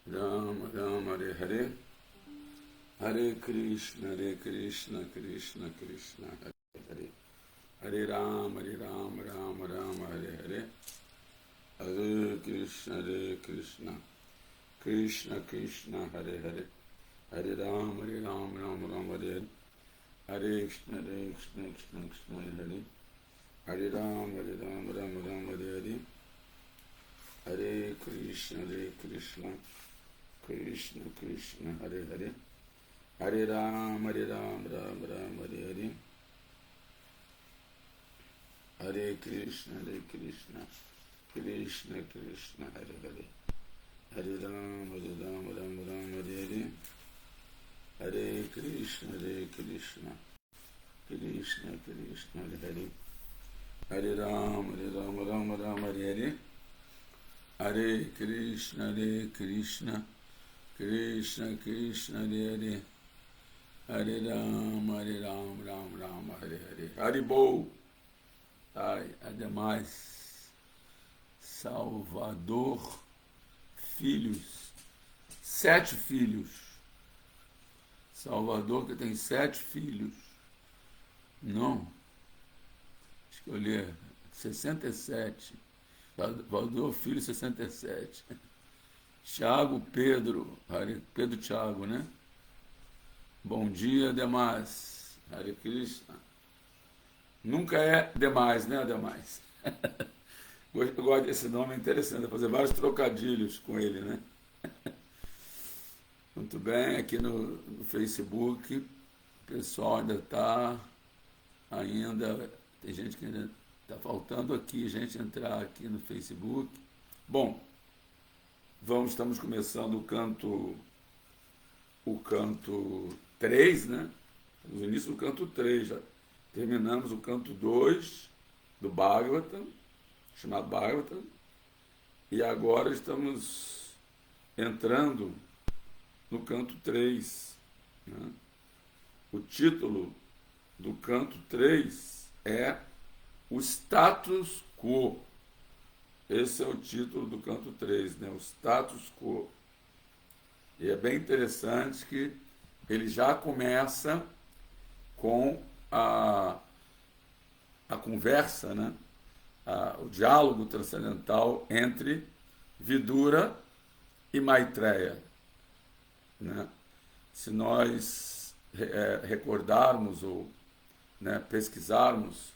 Rama Rama Hare Hare, Hare Krishna Krishna Krishna Hare Hare, Hare Rama Rama Rama Hare Hare, Hare Krishna Krishna Krishna Hare Hare, Hare Rama Rama Rama Hare Hare, Hare Krishna Krishna Krishna Hare Hare, Hare Rama Rama Rama Hare Hare, Hare Krishna Krishna Krishna Hare Hare, Hare Rama Rama Rama Hare Hare, Hare Krishna Krishna Krishna Hare Hare, Hare Rama Rama Rama Hare Hare, Hare Krishna Krishna Krishna Hare Hare, Hare Rama Rama Rama Hare Hare, Hare Krishna Krishna Krishna Hare Hare, Hare Rama Rama Hare Hare. Haribol. Ai, ademais, Salvador, filhos, 7 filhos. Salvador que tem 7 filhos. Não, acho que eu li 67. Salvador, filho, 67. Tiago, Pedro, Pedro Tiago, né? Bom dia, demais. Hare Krishna. Nunca é demais, né, demais? Eu gosto desse nome, é interessante, fazer vários trocadilhos com ele, né? Muito bem, aqui no Facebook, o pessoal ainda está, tem gente que ainda está faltando aqui, gente entrar aqui no Facebook. Bom, estamos começando o canto 3, né? No início do canto 3, já terminamos o canto 2 do Bhagavatam, chamado Bhagavatam, e agora estamos entrando no canto 3. Né? O título do canto 3 é o status quo. Esse é o título do canto 3, né? O status quo. E é bem interessante que ele já começa com a conversa, né? O diálogo transcendental entre Vidura e Maitreya. Né? Se nós recordarmos ou, né, pesquisarmos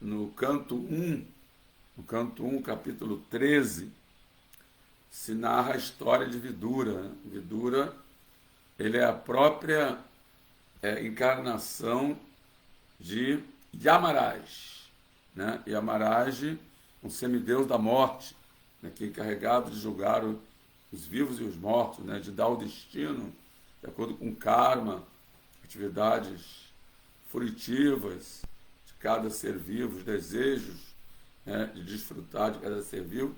no canto 1, capítulo 13, se narra a história de Vidura. Né? Vidura, ele é a própria encarnação de Yamaraj. Né? Yamaraj, um semideus da morte, né, que é encarregado de julgar os vivos e os mortos, né, de dar o destino, de acordo com karma, atividades fruitivas de cada ser vivo, os desejos, né, de desfrutar de cada ser vivo.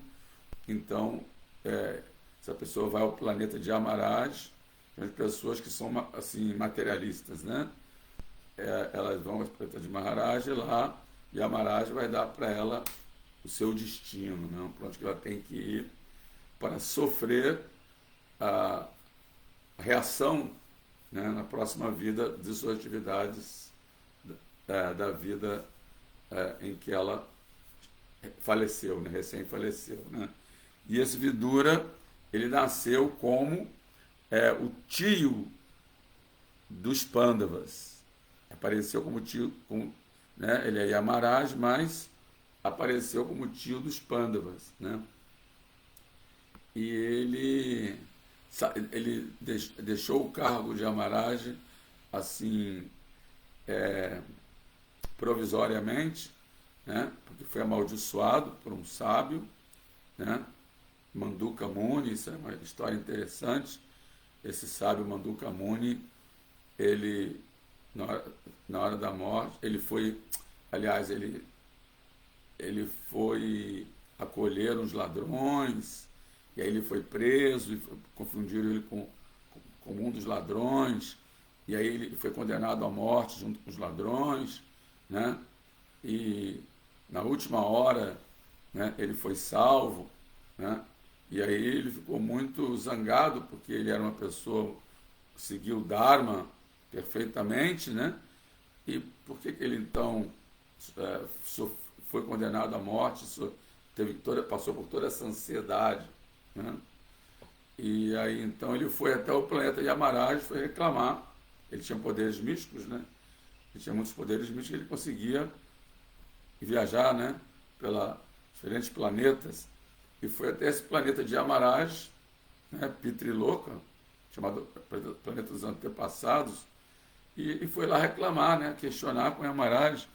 Então, essa pessoa vai ao planeta de Yamaraj, as pessoas que são assim, materialistas, né? Elas vão ao planeta de Maharaj, e lá Yamaraj vai dar para ela o seu destino, né? Para onde ela tem que ir para sofrer a reação, né, na próxima vida de suas atividades da vida em que ela faleceu, né, recém-faleceu. Né? E esse Vidura, ele nasceu como o tio dos Pandavas. Apareceu como tio, né, ele é Yamaraj, mas apareceu como tio dos Pandavas. Né? E ele deixou o cargo de Yamaraj assim, provisoriamente, né, porque foi amaldiçoado por um sábio, né, Manduka Muni. Isso é uma história interessante. Esse sábio Manduka Muni, ele, na hora da morte, ele foi acolher uns ladrões, e aí ele foi preso, e confundiram ele com um dos ladrões, e aí ele foi condenado à morte junto com os ladrões, né? E na última hora, né, ele foi salvo, né? E aí ele ficou muito zangado, porque ele era uma pessoa que seguiu o Dharma perfeitamente, né? E por que ele então é, foi condenado à morte, passou por toda essa ansiedade, né? E aí então ele foi até o planeta Yamaraj, foi reclamar. Ele tinha poderes místicos, né? Ele tinha muitos poderes místicos, ele conseguia viajar, né? Pela diferentes planetas. E foi até esse planeta de Yamaraj, né? Pitriloka, chamado planeta dos antepassados, e foi lá reclamar, né? Questionar com Yamaraj,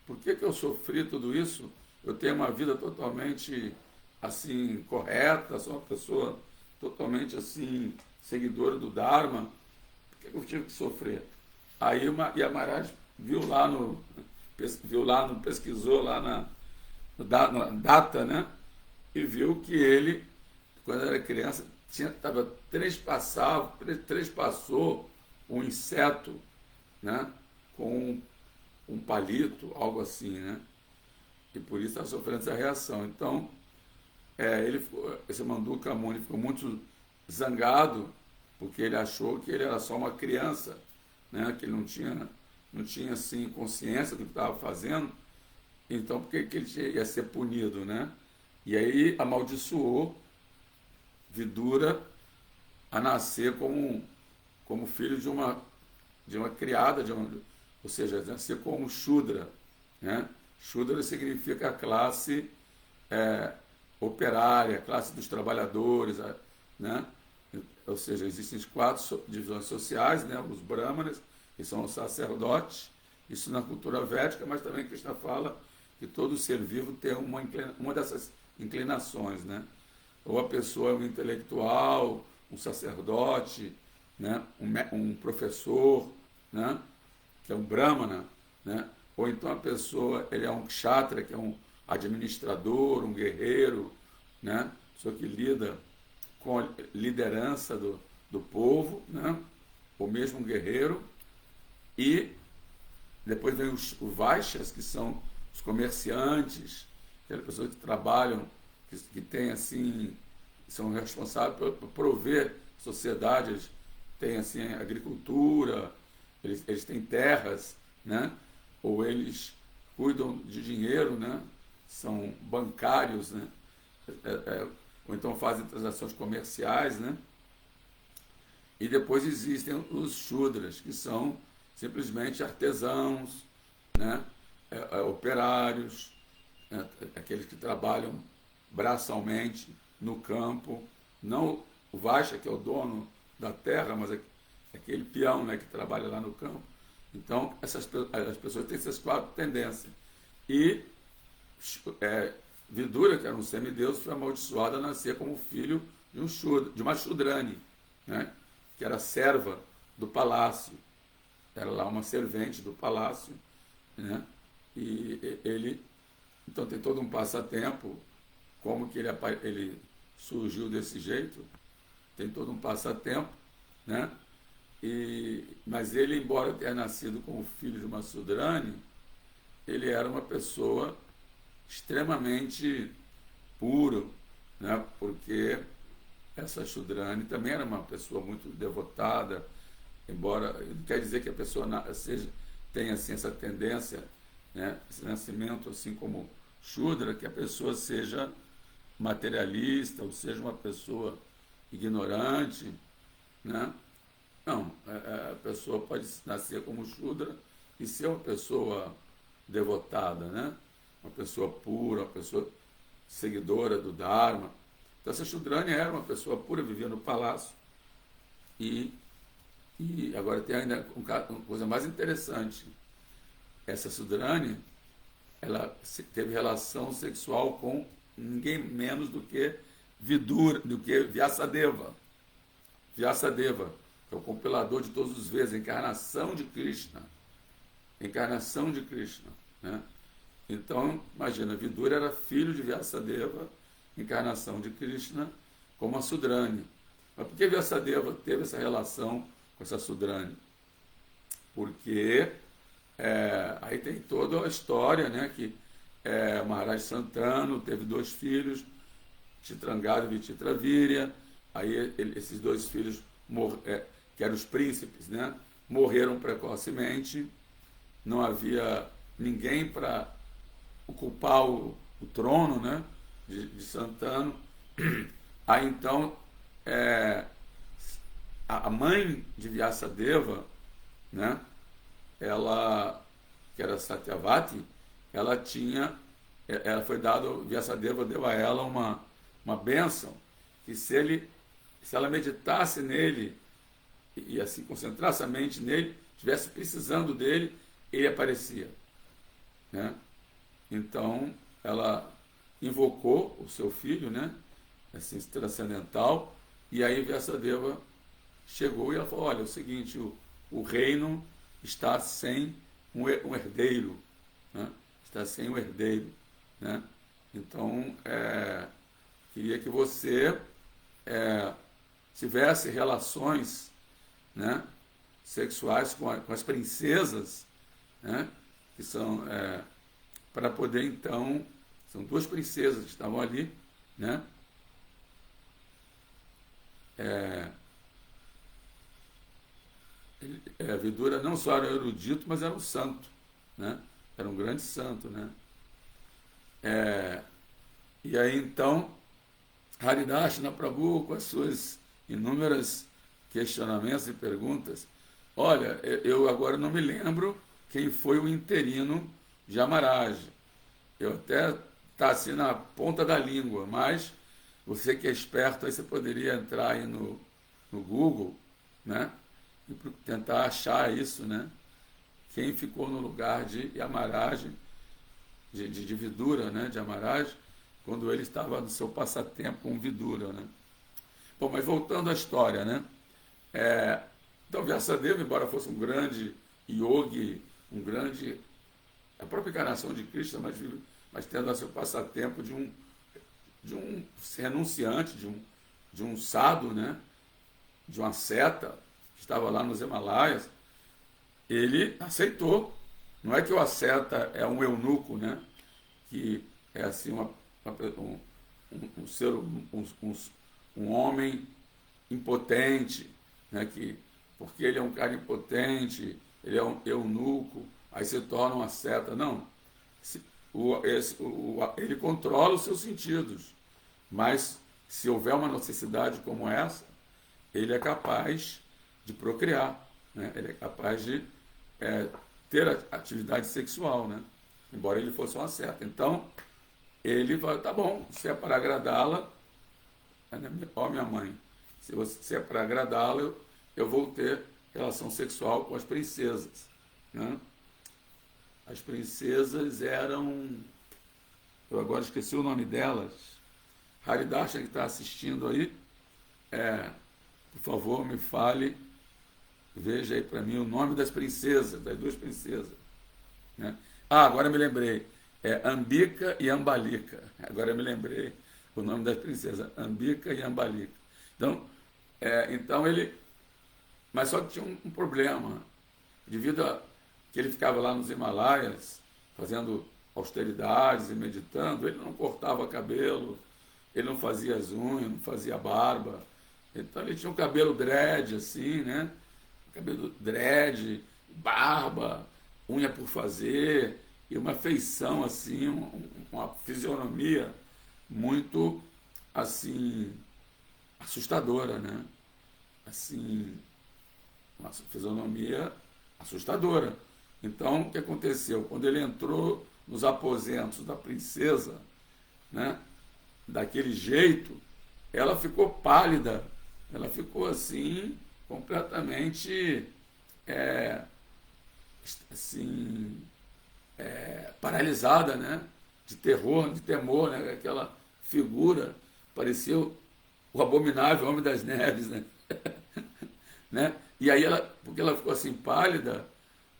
por que eu sofri tudo isso? Eu tenho uma vida totalmente assim correta, sou uma pessoa totalmente assim seguidora do Dharma, por que eu tive que sofrer? Aí Yamaraj pesquisou lá na data, né? E viu que ele, quando era criança, trespassou um inseto, né? Com um palito, algo assim, né? E por isso está sofrendo essa reação. Então, esse Manduka Muni ficou muito zangado, porque ele achou que ele era só uma criança, né? Que ele não tinha assim, consciência do que estava fazendo. Então, por que ele ia ser punido, né? E aí amaldiçoou Vidura a nascer como filho de uma criada, ou seja, nascer como Shudra, né? Shudra significa a classe operária, a classe dos trabalhadores, né? Ou seja, existem 4 divisões sociais, né? Os brahmanas, que são os sacerdotes, isso na cultura védica, mas também Krishna fala que todo ser vivo tem uma dessas inclinações, né? Ou a pessoa é um intelectual, um sacerdote, né? Um professor, né? Que é um brahmana, né? Ou então a pessoa ele é um kshatriya, que é um administrador, um guerreiro, né? Pessoa que lida com a liderança do povo, né? Ou mesmo um guerreiro. E depois vem os vaixas, que são os comerciantes, aquelas pessoas que trabalham, que têm assim, são responsáveis por prover sociedade, eles têm assim agricultura, eles têm terras, né? Ou eles cuidam de dinheiro, né? São bancários, né? Ou então fazem transações comerciais, né? E depois existem os Shudras, que são simplesmente artesãos, né? Operários, né? Aqueles que trabalham braçalmente no campo, não o Vaixya, que é o dono da terra, mas aquele peão, né, que trabalha lá no campo. Então, as pessoas têm essas 4 tendências. E Vidura, que era um semideus, foi amaldiçoado a nascer como filho de uma Shudrani, né, que era serva do palácio. Era lá uma servente do palácio, né, e ele, então, tem todo um passatempo, como que ele surgiu desse jeito, tem todo um passatempo, né? Mas ele, embora tenha nascido como filho de uma Sudrani, ele era uma pessoa extremamente pura, né? Porque essa Sudrani também era uma pessoa muito devotada, embora não quer dizer que a pessoa tenha assim, essa tendência, né? Esse nascimento assim como Shudra, que a pessoa seja materialista, ou seja, uma pessoa ignorante, né? Não, a pessoa pode nascer como Shudra e ser uma pessoa devotada, né? Uma pessoa pura, uma pessoa seguidora do Dharma. Então, essa Shudrani era uma pessoa pura, vivia no palácio. E agora tem ainda uma coisa mais interessante. Essa Shudrani, ela teve relação sexual com ninguém menos do que Vyasadeva. Vyasadeva, que é o compilador de todos os Vedas, a encarnação de Krishna. Encarnação de Krishna, né? Então, imagina, Vidura era filho de Vyasadeva, encarnação de Krishna, como a Sudrani. Mas por que Vyasadeva teve essa relação com essa Sudrani? Porque aí tem toda a história, né, que Maharaj Santanu teve 2 filhos, Chitrangada e Vichitravirya. Aí esses dois filhos, que eram os príncipes, né, morreram precocemente. Não havia ninguém para ocupar o trono, né, de Santanu. Aí então a mãe de Vyasadeva, né, ela, que era Satyavati, ela foi dado, Vyasadeva deu a ela uma bênção, que se ela meditasse nele e assim concentrasse a mente nele, estivesse precisando dele, ele aparecia, né? Então ela invocou o seu filho, né, assim, transcendental, e aí Vyasadeva chegou e ela falou: olha, é o seguinte, o reino está sem um herdeiro, né? Está sem um herdeiro, né? Então queria que você tivesse relações, né, sexuais com as princesas, né, que são para poder então, são duas princesas que estavam ali, né? Vidura não só era erudito, mas era um santo, né? Era um grande santo, né? E aí então Haridashna Prabhu, com as suas inúmeras questionamentos e perguntas, olha, eu agora não me lembro quem foi o interino de Yamaraj. Eu até está assim na ponta da língua, mas você que é esperto, aí você poderia entrar aí no Google, né, e tentar achar isso, né? Quem ficou no lugar de Yamaraj, de Vidura, né, de Yamaraj, quando ele estava no seu passatempo com Vidura, né? Bom, mas voltando à história, né? Então Vyasadeva, embora fosse um grande yogi, a própria encarnação de Krishna, mas tendo a seu passatempo de um renunciante, de um sadhu, né, de uma seta que estava lá nos Himalaias, ele aceitou. Não é que o asceta é um eunuco, né, que é assim um homem impotente, né, porque ele é um cara impotente, ele é um eunuco, aí se torna uma seta. Não. Ele controla os seus sentidos, mas se houver uma necessidade como essa, ele é capaz de procriar, né? Ele é capaz de ter atividade sexual, né? Embora ele fosse uma seta. Então, ele fala: tá bom, se é para agradá-la, ó minha mãe, se é para agradá-la, eu vou ter relação sexual com as princesas, né? As princesas eram, eu agora esqueci o nome delas. Haridashna, que está assistindo aí, por favor, me fale, veja aí para mim o nome das princesas, das duas princesas, né? Agora me lembrei, Ambika e Ambalika. Agora eu me lembrei o nome das princesas, Ambika e Ambalika. Então ele, mas só que tinha um problema, devido a que ele ficava lá nos Himalaias, fazendo austeridades e meditando, ele não cortava cabelo, ele não fazia as unhas, não fazia barba. Então ele tinha um cabelo dread, assim, né? Cabelo dread, barba, unha por fazer, e uma feição, assim, uma fisionomia muito, assim, assustadora, né? Assim, uma fisionomia assustadora. Então, o que aconteceu? Quando ele entrou nos aposentos da princesa, né, daquele jeito, ela ficou pálida, ela ficou assim, completamente paralisada, né, de terror, de temor, né, aquela figura, parecia o abominável Homem das Neves, né? Né? E aí porque ela ficou assim pálida,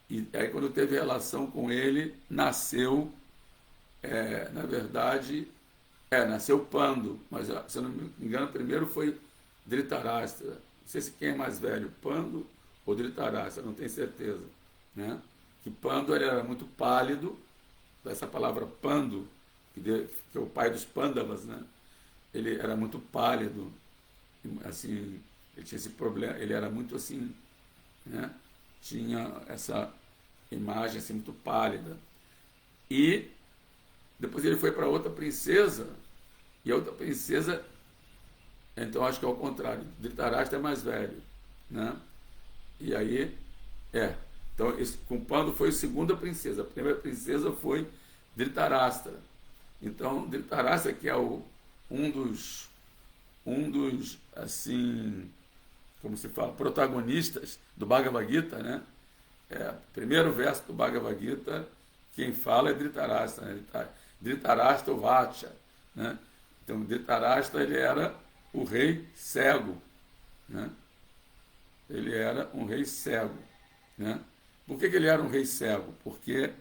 e aí quando teve relação com ele, nasceu, na verdade, nasceu Pando, mas se eu não me engano, primeiro foi Dhritarashtra. Não sei se quem é mais velho, Pando ou Dhritarashtra, não tenho certeza, né? Que Pando ele era muito pálido, essa palavra Pando, que é o pai dos Pandavas, né? ele era muito pálido, assim, ele tinha esse problema, ele era muito assim, né? Tinha essa imagem assim muito pálida. E depois ele foi para outra princesa, e a outra princesa, então acho que é o contrário, Dhritarashtra é mais velho, né? E aí, então esse, com Pando foi a segunda princesa, a primeira princesa foi Dhritarashtra. Então Dhritarashtra, que é um dos, assim, como se fala, protagonistas do Bhagavad Gita, né? Primeiro verso do Bhagavad Gita, quem fala é Dhritarashtra, né? Dhritarashtra Vacha, né? Então Dhritarashtra, ele era o rei cego, né? Ele era um rei cego, né? Por que ele era um rei cego? Porque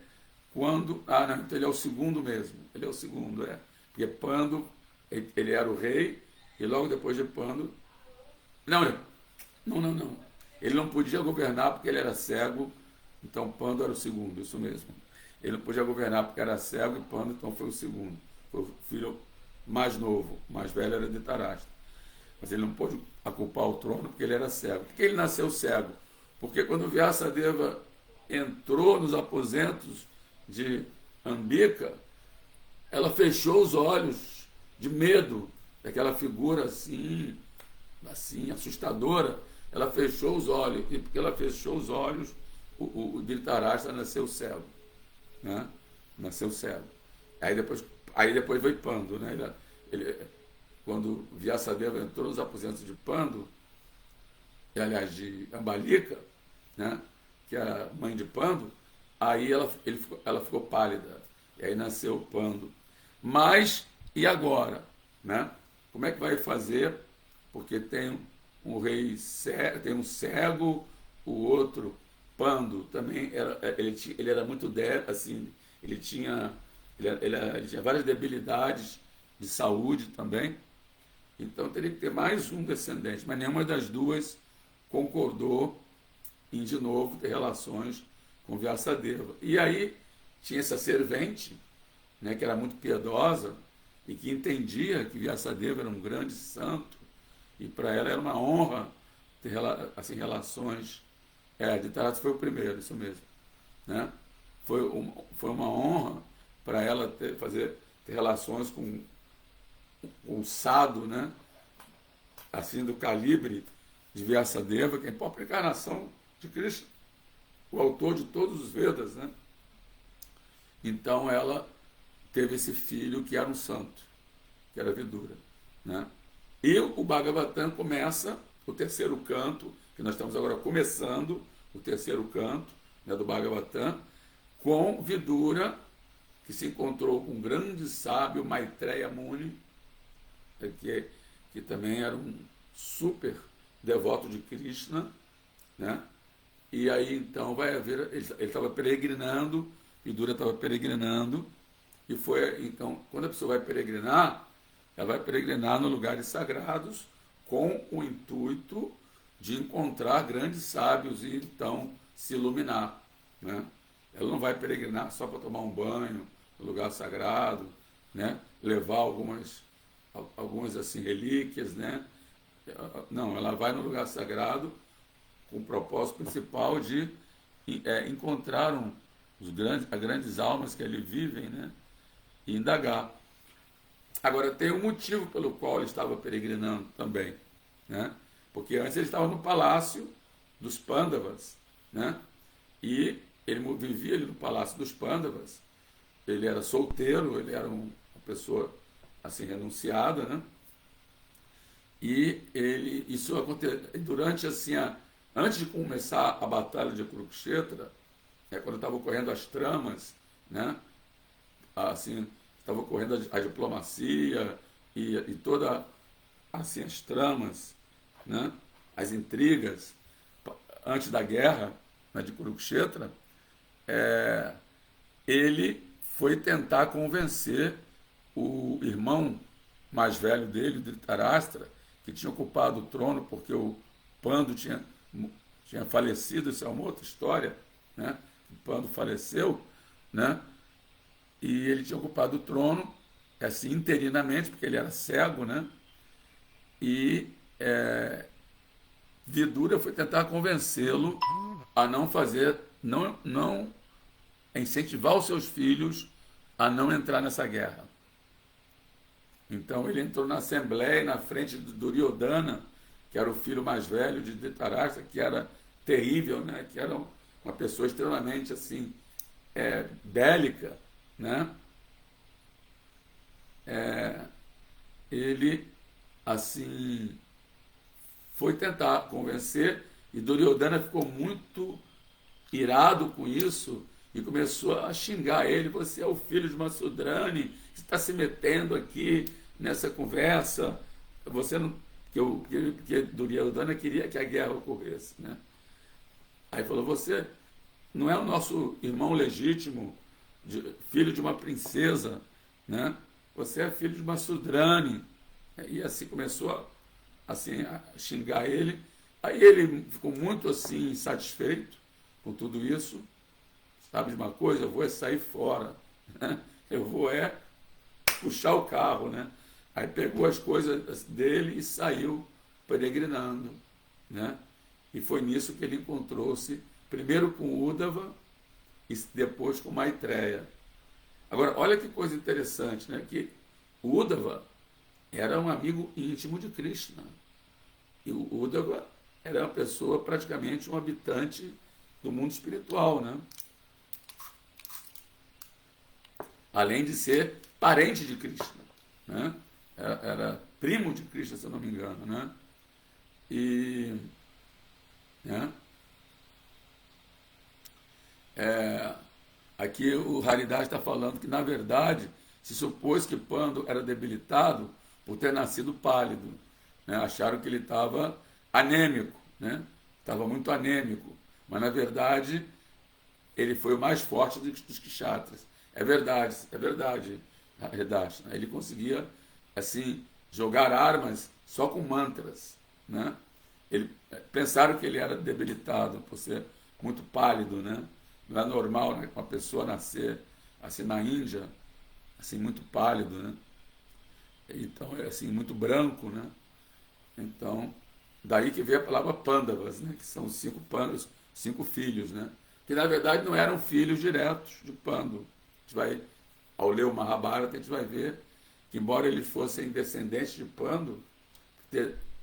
quando... não, então ele é o segundo mesmo, ele é o segundo, porque Pando, ele era o rei, e logo depois de Pando... Não. Ele não podia governar porque ele era cego, então Pando era o segundo, isso mesmo. Ele não podia governar porque era cego, e Pando então foi o segundo. Foi o filho mais novo, o mais velho era Dhritarashtra. Mas ele não pôde ocupar o trono porque ele era cego. Por que ele nasceu cego? Porque quando Vyasadeva entrou nos aposentos de Ambika, ela fechou os olhos de medo daquela figura assim assustadora. Ela fechou os olhos, e porque ela fechou os olhos, o Dhritarashtra nasceu cego, né? Nasceu cego. Aí depois veio Pando, né? Quando Vyasadeva entrou nos aposentos de Pando, aliás, de Ambalika, né? Que era mãe de Pando, aí ela ficou pálida, e aí nasceu Pando. Mas, e agora? Né? Como é que vai fazer? Porque tem um rei cego, tem um cego, o outro, Pando, também ele era muito assim, ele tinha várias debilidades de saúde também, então teria que ter mais um descendente, mas nenhuma das duas concordou em de novo ter relações com Vyasadeva. E aí tinha essa servente, né, que era muito piedosa e que entendia que Vyasadeva era um grande santo, e para ela era uma honra ter assim, relações. Dhritarashtra foi o primeiro, isso mesmo, né? Foi uma honra para ela ter relações com um sado, né? Assim, do calibre de Vyasadeva, que é a própria encarnação de Krishna, o autor de todos os Vedas, né? Então ela teve esse filho que era um santo, que era Vidura, né? E o Bhagavatam começa o terceiro canto, que nós estamos agora começando o terceiro canto, né, do Bhagavatam, com Vidura, que se encontrou com um grande sábio, Maitreya Muni, que também era um super devoto de Krishna, né? E aí então vai haver, ele estava peregrinando, Vidura estava peregrinando, e foi, então, quando a pessoa vai peregrinar, ela vai peregrinar nos lugares sagrados com o intuito de encontrar grandes sábios e então se iluminar, né? Ela não vai peregrinar só para tomar um banho no lugar sagrado, né? Levar algumas assim, relíquias, né? Não, ela vai no lugar sagrado com o propósito principal de encontrar as grandes almas que ali vivem, né? E indagar. Agora, tem um motivo pelo qual ele estava peregrinando também, né? Porque antes ele estava no palácio dos Pandavas, né? E ele vivia ali no palácio dos Pandavas, ele era solteiro, ele era uma pessoa assim, renunciada, né? E isso aconteceu durante, assim, antes de começar a batalha de Kurukshetra, quando estavam ocorrendo as tramas, né? Assim, estava ocorrendo a diplomacia e toda, assim, as tramas, né? As intrigas antes da guerra, né, de Kurukshetra, ele foi tentar convencer o irmão mais velho dele, Dhritarashtra, que tinha ocupado o trono porque o Pando tinha falecido, isso é uma outra história, né? O Pando faleceu, né? E ele tinha ocupado o trono assim, interinamente, porque ele era cego, né? E Vidura foi tentar convencê-lo a não fazer, não incentivar os seus filhos a não entrar nessa guerra. Então ele entrou na assembleia, na frente do Duryodhana, que era o filho mais velho de Dhritarashtra, que era terrível, né? Que era uma pessoa extremamente assim bélica, né? Ele assim foi tentar convencer e Duryodhana ficou muito irado com isso e começou a xingar ele. Você é o filho de uma Sudrani, você está se metendo aqui nessa conversa. Você não, que Duryodhana queria que a guerra ocorresse, né? Aí falou: você não é o nosso irmão legítimo, filho de uma princesa, né? Você é filho de uma Sudrani. E assim começou assim, a xingar ele. Aí ele ficou muito assim insatisfeito com tudo isso. Sabe de uma coisa? Eu vou sair fora, né? Eu vou puxar o carro, né? Aí pegou as coisas dele e saiu peregrinando, né? E foi nisso que ele encontrou-se primeiro com Uddhava e depois com Maitreya. Agora, olha que coisa interessante, né? Que Uddhava era um amigo íntimo de Krishna. E o Uddhava era uma pessoa, praticamente um habitante do mundo espiritual, né? Além de ser parente de Krishna, né? Era primo de Krishna, se eu não me engano, né? E, né? Aqui o Haridas está falando que, na verdade, se supôs que Pando era debilitado por ter nascido pálido, né? Acharam que ele estava anêmico, né? Estava muito anêmico, mas, na verdade, ele foi o mais forte dos kshatras. É verdade, Haridas. Ele conseguia, assim, jogar armas só com mantras, né? Pensaram que ele era debilitado por ser muito pálido, né? Não é normal, né, uma pessoa nascer assim na Índia, assim muito pálido, né? Então é assim muito branco, né? Então daí que veio a palavra Pandavas, né? Que são 5 Pandavas, 5 filhos, né? Que na verdade não eram filhos diretos de Pandu. A gente vai, ao ler o Mahabharata, a gente vai ver que, embora eles fossem descendentes de Pandu,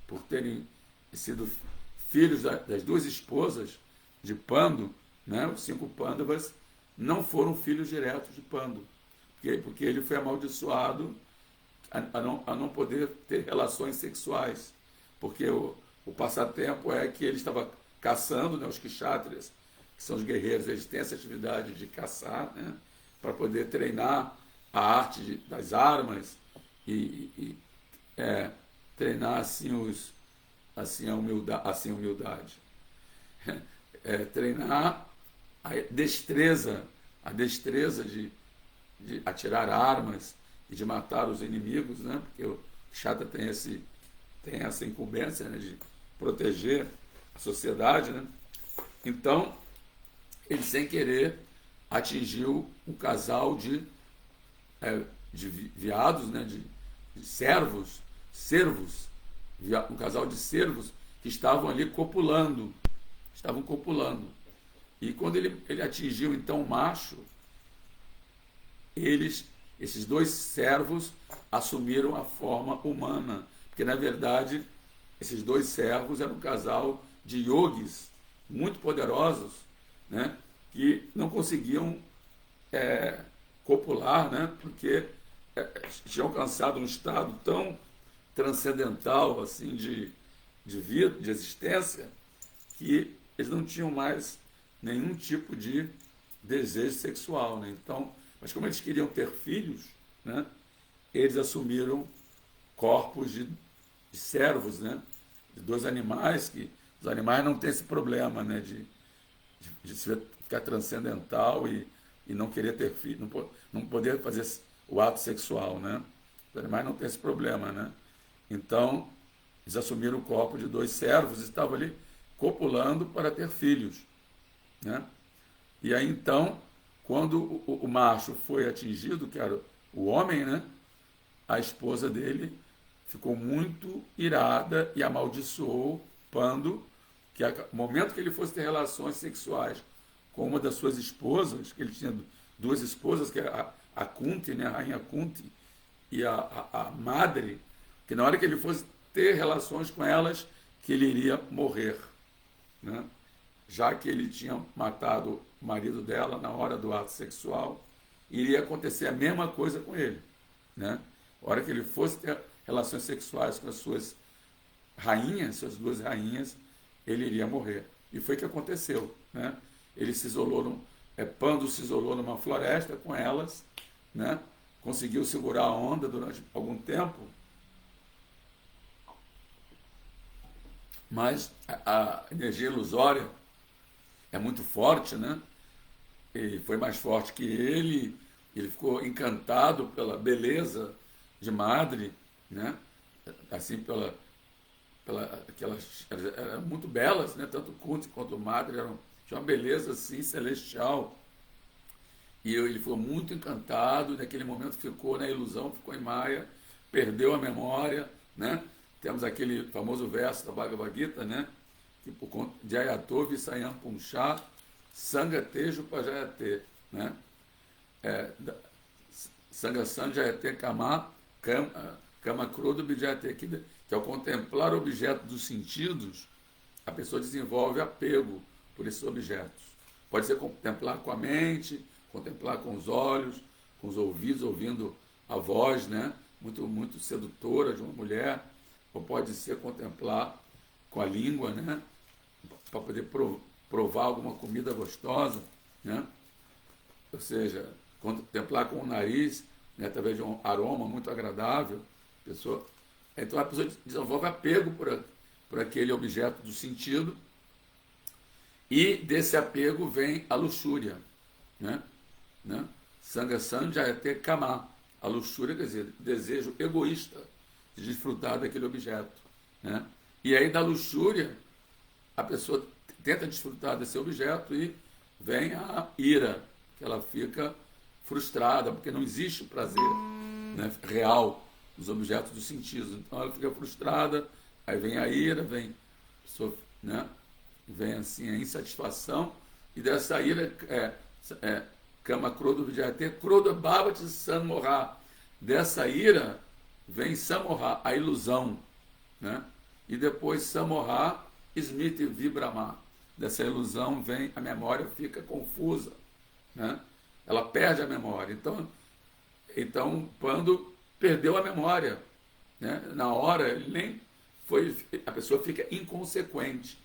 por terem sido filhos das 2 esposas de Pandu, né, os 5 Pandavas não foram filhos diretos de Pandu, porque ele foi amaldiçoado a não poder ter relações sexuais, porque o passatempo é que ele estava caçando, né, os kshatriyas, que são os guerreiros, eles têm essa atividade de caçar, né, para poder treinar a arte das armas e treinar assim a humildade. Treinar a destreza de atirar armas e de matar os inimigos, né? Porque o Kshatriya tem essa incumbência, né, de proteger a sociedade, né? Então, ele, sem querer, atingiu um casal de veados, né, de servos, um casal de servos que estavam ali copulando. E quando ele atingiu, então, o macho, esses 2 servos assumiram a forma humana, porque, na verdade, esses 2 servos eram um casal de yogis muito poderosos, né, que não conseguiam copular, né, porque tinham alcançado um estado tão transcendental assim de vida, de existência, que eles não tinham mais nenhum tipo de desejo sexual, né? Então, mas como eles queriam ter filhos, né, eles assumiram corpos de servos, né, de 2 animais, que os animais não têm esse problema, né, de ficar transcendental e não querer ter filho, não poder fazer o ato sexual, né? Os animais não têm esse problema, né? Então, eles assumiram o corpo de 2 servos e estavam ali copulando para ter filhos, né? E aí, então, quando o macho foi atingido, que era o homem, né, a esposa dele ficou muito irada e amaldiçoou Pando, que no momento que ele fosse ter relações sexuais com uma das suas esposas, que ele tinha duas esposas, que era a Kunti, né, a rainha Kunti, e a Madre, que na hora que ele fosse ter relações com elas, que ele iria morrer, né? Já que ele tinha matado o marido dela na hora do ato sexual, iria acontecer a mesma coisa com ele, né? A hora que ele fosse ter relações sexuais com as suas rainhas, suas duas rainhas, ele iria morrer. E foi o que aconteceu, né? Ele se isolou, Pando se isolou numa floresta com elas, né? Conseguiu segurar a onda durante algum tempo, mas a energia ilusória é muito forte, né? E foi mais forte que ele ficou encantado pela beleza de Madre, né? Assim, aquelas eram muito belas, né? Tanto Kunti quanto Madre tinham uma beleza assim celestial. E ele foi muito encantado, naquele momento ficou na ilusão, ficou em Maia, perdeu a memória, né? Temos aquele famoso verso da Bhagavad Gita, né? Que por conta de Jayato Visayam Puncha Sanga Tejo Pajayate, né? Sanga Sanjayate Kama Kama Krodo Bijayate, que ao contemplar objetos dos sentidos, a pessoa desenvolve apego por esses objetos. Pode ser contemplar com a mente, contemplar com os olhos, com os ouvidos, ouvindo a voz, né? Muito sedutora de uma mulher, ou pode ser contemplar com a língua, né? Para poder provar alguma comida gostosa, né? Ou seja, contemplar com o nariz, né? Através de um aroma muito agradável. Então a pessoa desenvolve apego por aquele objeto do sentido, e desse apego vem a luxúria, né? Sanga Sanjayate Kama. A luxúria quer dizer desejo egoísta de desfrutar daquele objeto, né? E aí da luxúria a pessoa tenta desfrutar desse objeto e vem a ira, que ela fica frustrada, porque não existe o prazer, né, real nos objetos dos sentidos. Então ela fica frustrada, aí vem a ira, vem, né, vem assim a insatisfação, e dessa ira Kama Krodo Vijayate, Krodo Bhavati Sammoha. Dessa ira vem Sammoha, a ilusão, né? E depois Sammoha, Smriti Vibrama. Dessa ilusão vem a memória, fica confusa, né? Ela perde a memória. Então Pando perdeu a memória, né? Na hora, ele nem foi, a pessoa fica inconsequente.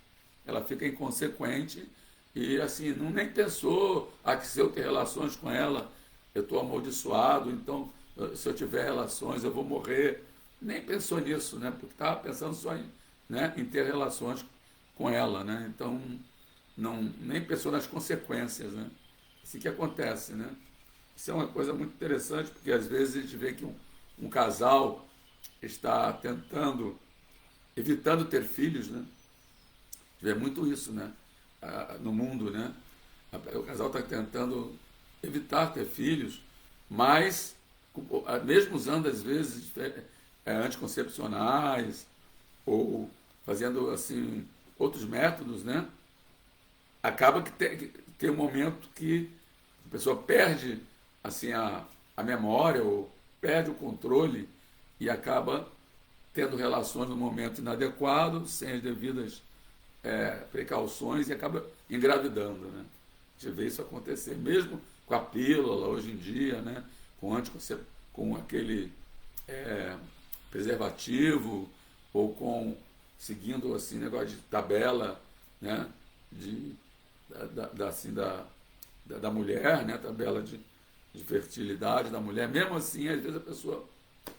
Ela fica inconsequente e assim, nem pensou, que se eu ter relações com ela, eu estou amaldiçoado, então se eu tiver relações eu vou morrer. Nem pensou nisso, né? Porque estava pensando só em ter relações com ela, né? Então nem pensou nas consequências, né? Isso que acontece, né? Isso é uma coisa muito interessante, porque às vezes a gente vê que um casal está evitando ter filhos, né? A gente vê muito isso, né? No mundo, né? O casal está tentando evitar ter filhos, mas mesmo usando às vezes anticoncepcionais ou fazendo assim outros métodos, né? Acaba que tem um momento que a pessoa perde assim a memória ou perde o controle e acaba tendo relações no momento inadequado, sem as devidas precauções, e acaba engravidando, né? A gente vê isso acontecer, mesmo com a pílula hoje em dia, né? Com aquele preservativo, ou seguindo assim negócio de tabela, né? Da mulher, né? Tabela de fertilidade da mulher. Mesmo assim, às vezes a pessoa,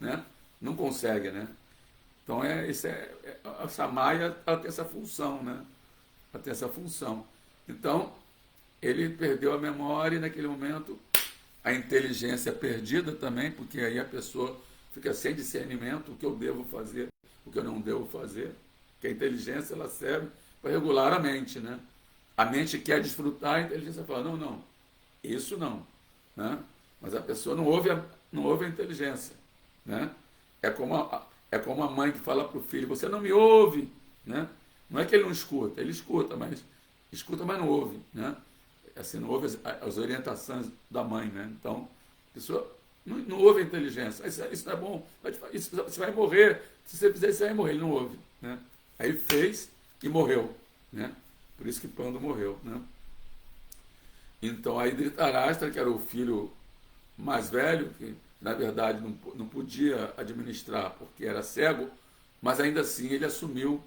né? Não consegue, né? Então essa Maia, ela tem essa função, né? Ela tem essa função. Então ele perdeu a memória e naquele momento a inteligência é perdida também, porque aí a pessoa fica sem discernimento, o que eu devo fazer, o que eu não devo fazer. Porque a inteligência, ela serve para regular a mente, né? A mente quer desfrutar, a inteligência fala, isso não, né? Mas a pessoa não ouve a inteligência, né? É como a mãe que fala para o filho, você não me ouve, né? Não é que ele não escuta, ele escuta, mas não ouve, né? Assim, não ouve as orientações da mãe, né? Então, a pessoa não ouve a inteligência. Isso não é bom, você vai morrer, se você fizer isso, você vai morrer. Ele não ouve, né? Aí fez e morreu, né? Por isso que Pando morreu, né? Então, aí Dhritarashtra, que era o filho mais velho, que na verdade não podia administrar porque era cego, mas ainda assim ele assumiu,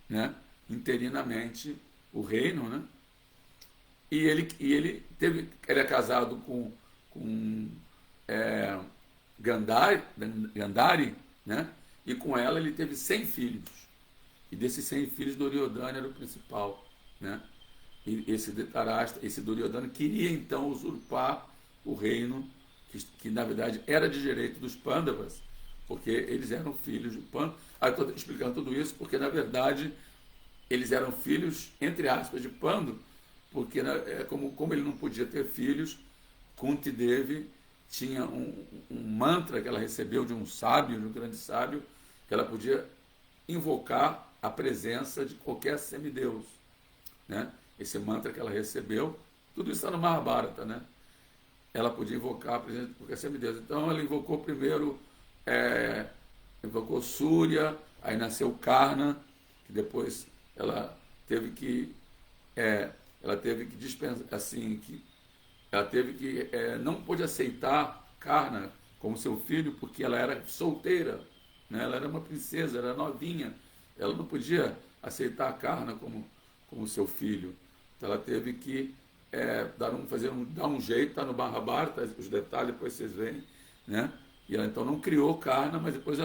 né, interinamente o reino, né? E ele era casado com Gandhari, né? E com ela ele teve 100 filhos. E desses 100 filhos, Duryodhana era o principal, né? E esse Dhritarashtra, esse Duryodhana queria então usurpar o reino que na verdade era de direito dos Pandavas, porque eles eram filhos de Pandavas. Aí estou explicando tudo isso porque na verdade eles eram filhos, entre aspas, de Pando, porque como ele não podia ter filhos, Kunti Devi tinha um mantra que ela recebeu de um sábio, de um grande sábio, que ela podia invocar a presença de qualquer semideus, né? Esse mantra que ela recebeu, tudo isso está no Mahabharata, né? Ela podia invocar a presença de qualquer semideus. Então ela invocou primeiro, invocou Surya, aí nasceu Karna, que depois ela teve que dispensar, assim, que ela teve que não pôde aceitar Karna como seu filho porque ela era solteira, né? Ela era uma princesa, era novinha, ela não podia aceitar Karna como seu filho. Então ela teve que dar um jeito, está no Mahabharata, os detalhes depois vocês veem, né? E ela então não criou Karna, mas depois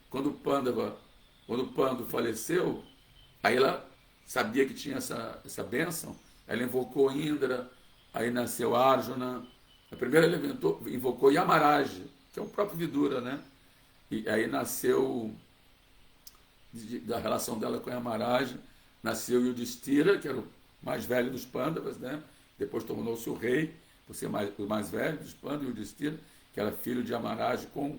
quando o Pando faleceu, aí ela sabia que tinha essa bênção, ela invocou Indra, aí nasceu Arjuna. Primeiro ela invocou Yamaraj, que é o próprio Vidura, né? E aí nasceu, da relação dela com Yamaraj, nasceu Yudhishthira, que era o mais velho dos Pandavas, né? Depois tornou-se o rei, por ser o mais velho dos Pandavas, Yudhishthira, que era filho de Yamaraj com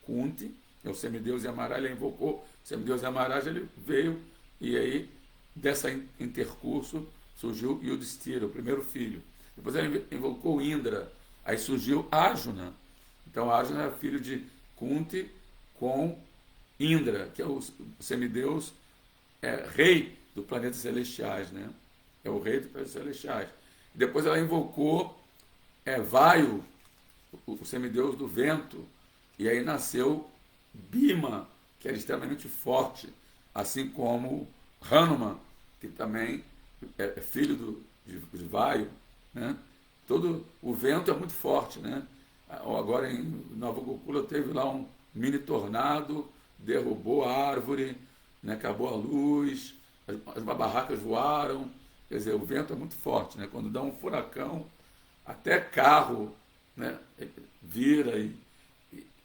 Kunti, é o semideus Yamaraj, ele invocou o semideus Yamaraj, ele veio, e aí dessa intercurso surgiu Yudhishthira, o primeiro filho. Depois ele invocou Indra, aí surgiu Arjuna. Então Arjuna era filho de Kunti com Indra, que é o semideus, rei do planeta celestiais, né? É o rei dos planetas celestiais. Depois ela invocou Vayu, o semideus do vento, e aí nasceu Bhima, que era extremamente forte, assim como Hanuman, que também é filho de Vayu, né? Todo o vento é muito forte, né? Agora em Nova Gokula teve lá um mini tornado, derrubou a árvore, né? Acabou a luz, as barracas voaram. Quer dizer, o vento é muito forte, né? Quando dá um furacão, até carro, né, vira e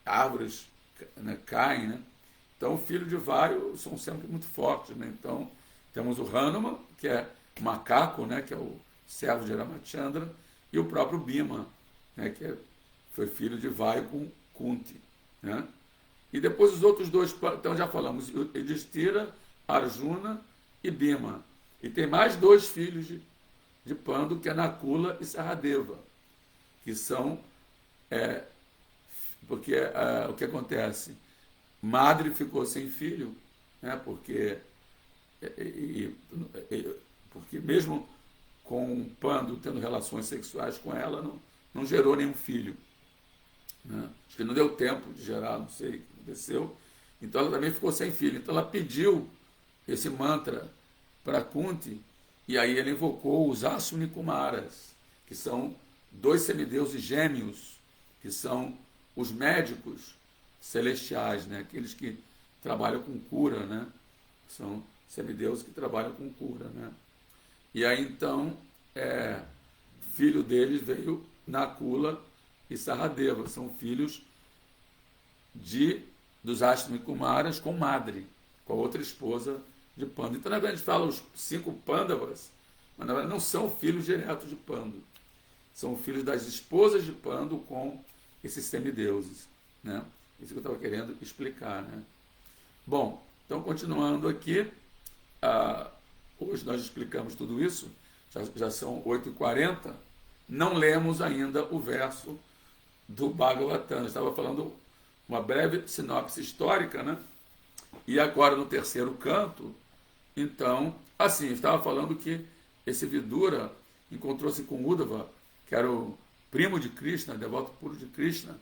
árvores, né, caem, né? Então, o filho de Vayu são sempre muito fortes, né? Então, temos o Hanuman, que é macaco, né, que é o servo de Ramachandra, e o próprio Bhima, né, foi filho de Vayu com Kunti, né? E depois os outros dois, então já falamos, Yudhishthira, Arjuna e Bhima. E tem mais dois filhos de Pando, que é Nakula e Saradeva, que são, porque o que acontece? Madre ficou sem filho, né, porque mesmo com Pando tendo relações sexuais com ela, não gerou nenhum filho, né? Acho que não deu tempo de gerar, não sei o que aconteceu. Então ela também ficou sem filho. Então ela pediu esse mantra para Kunti, e aí ele invocou os Aswini Kumaras, que são dois semideuses gêmeos, que são os médicos celestiais, né? Aqueles que trabalham com cura, né? São semideuses que trabalham com cura, né? E aí então, filho deles veio Nakula e Saradeva, são filhos dos Aswini Kumaras com Madri, com a outra esposa de Pando. Então, na verdade, a gente fala os 5 Pandavas, mas na verdade não são filhos diretos de Pando. São filhos das esposas de Pando com esses semideuses, né? Isso que eu estava querendo explicar, né? Bom, então continuando aqui, hoje nós explicamos tudo isso, já são 8h40, não lemos ainda o verso do Bhagavatam. Eu estava falando uma breve sinopse histórica, né? E agora no terceiro canto, então, assim, estava falando que esse Vidura encontrou-se com Uddhava, que era o primo de Krishna, devoto puro de Krishna,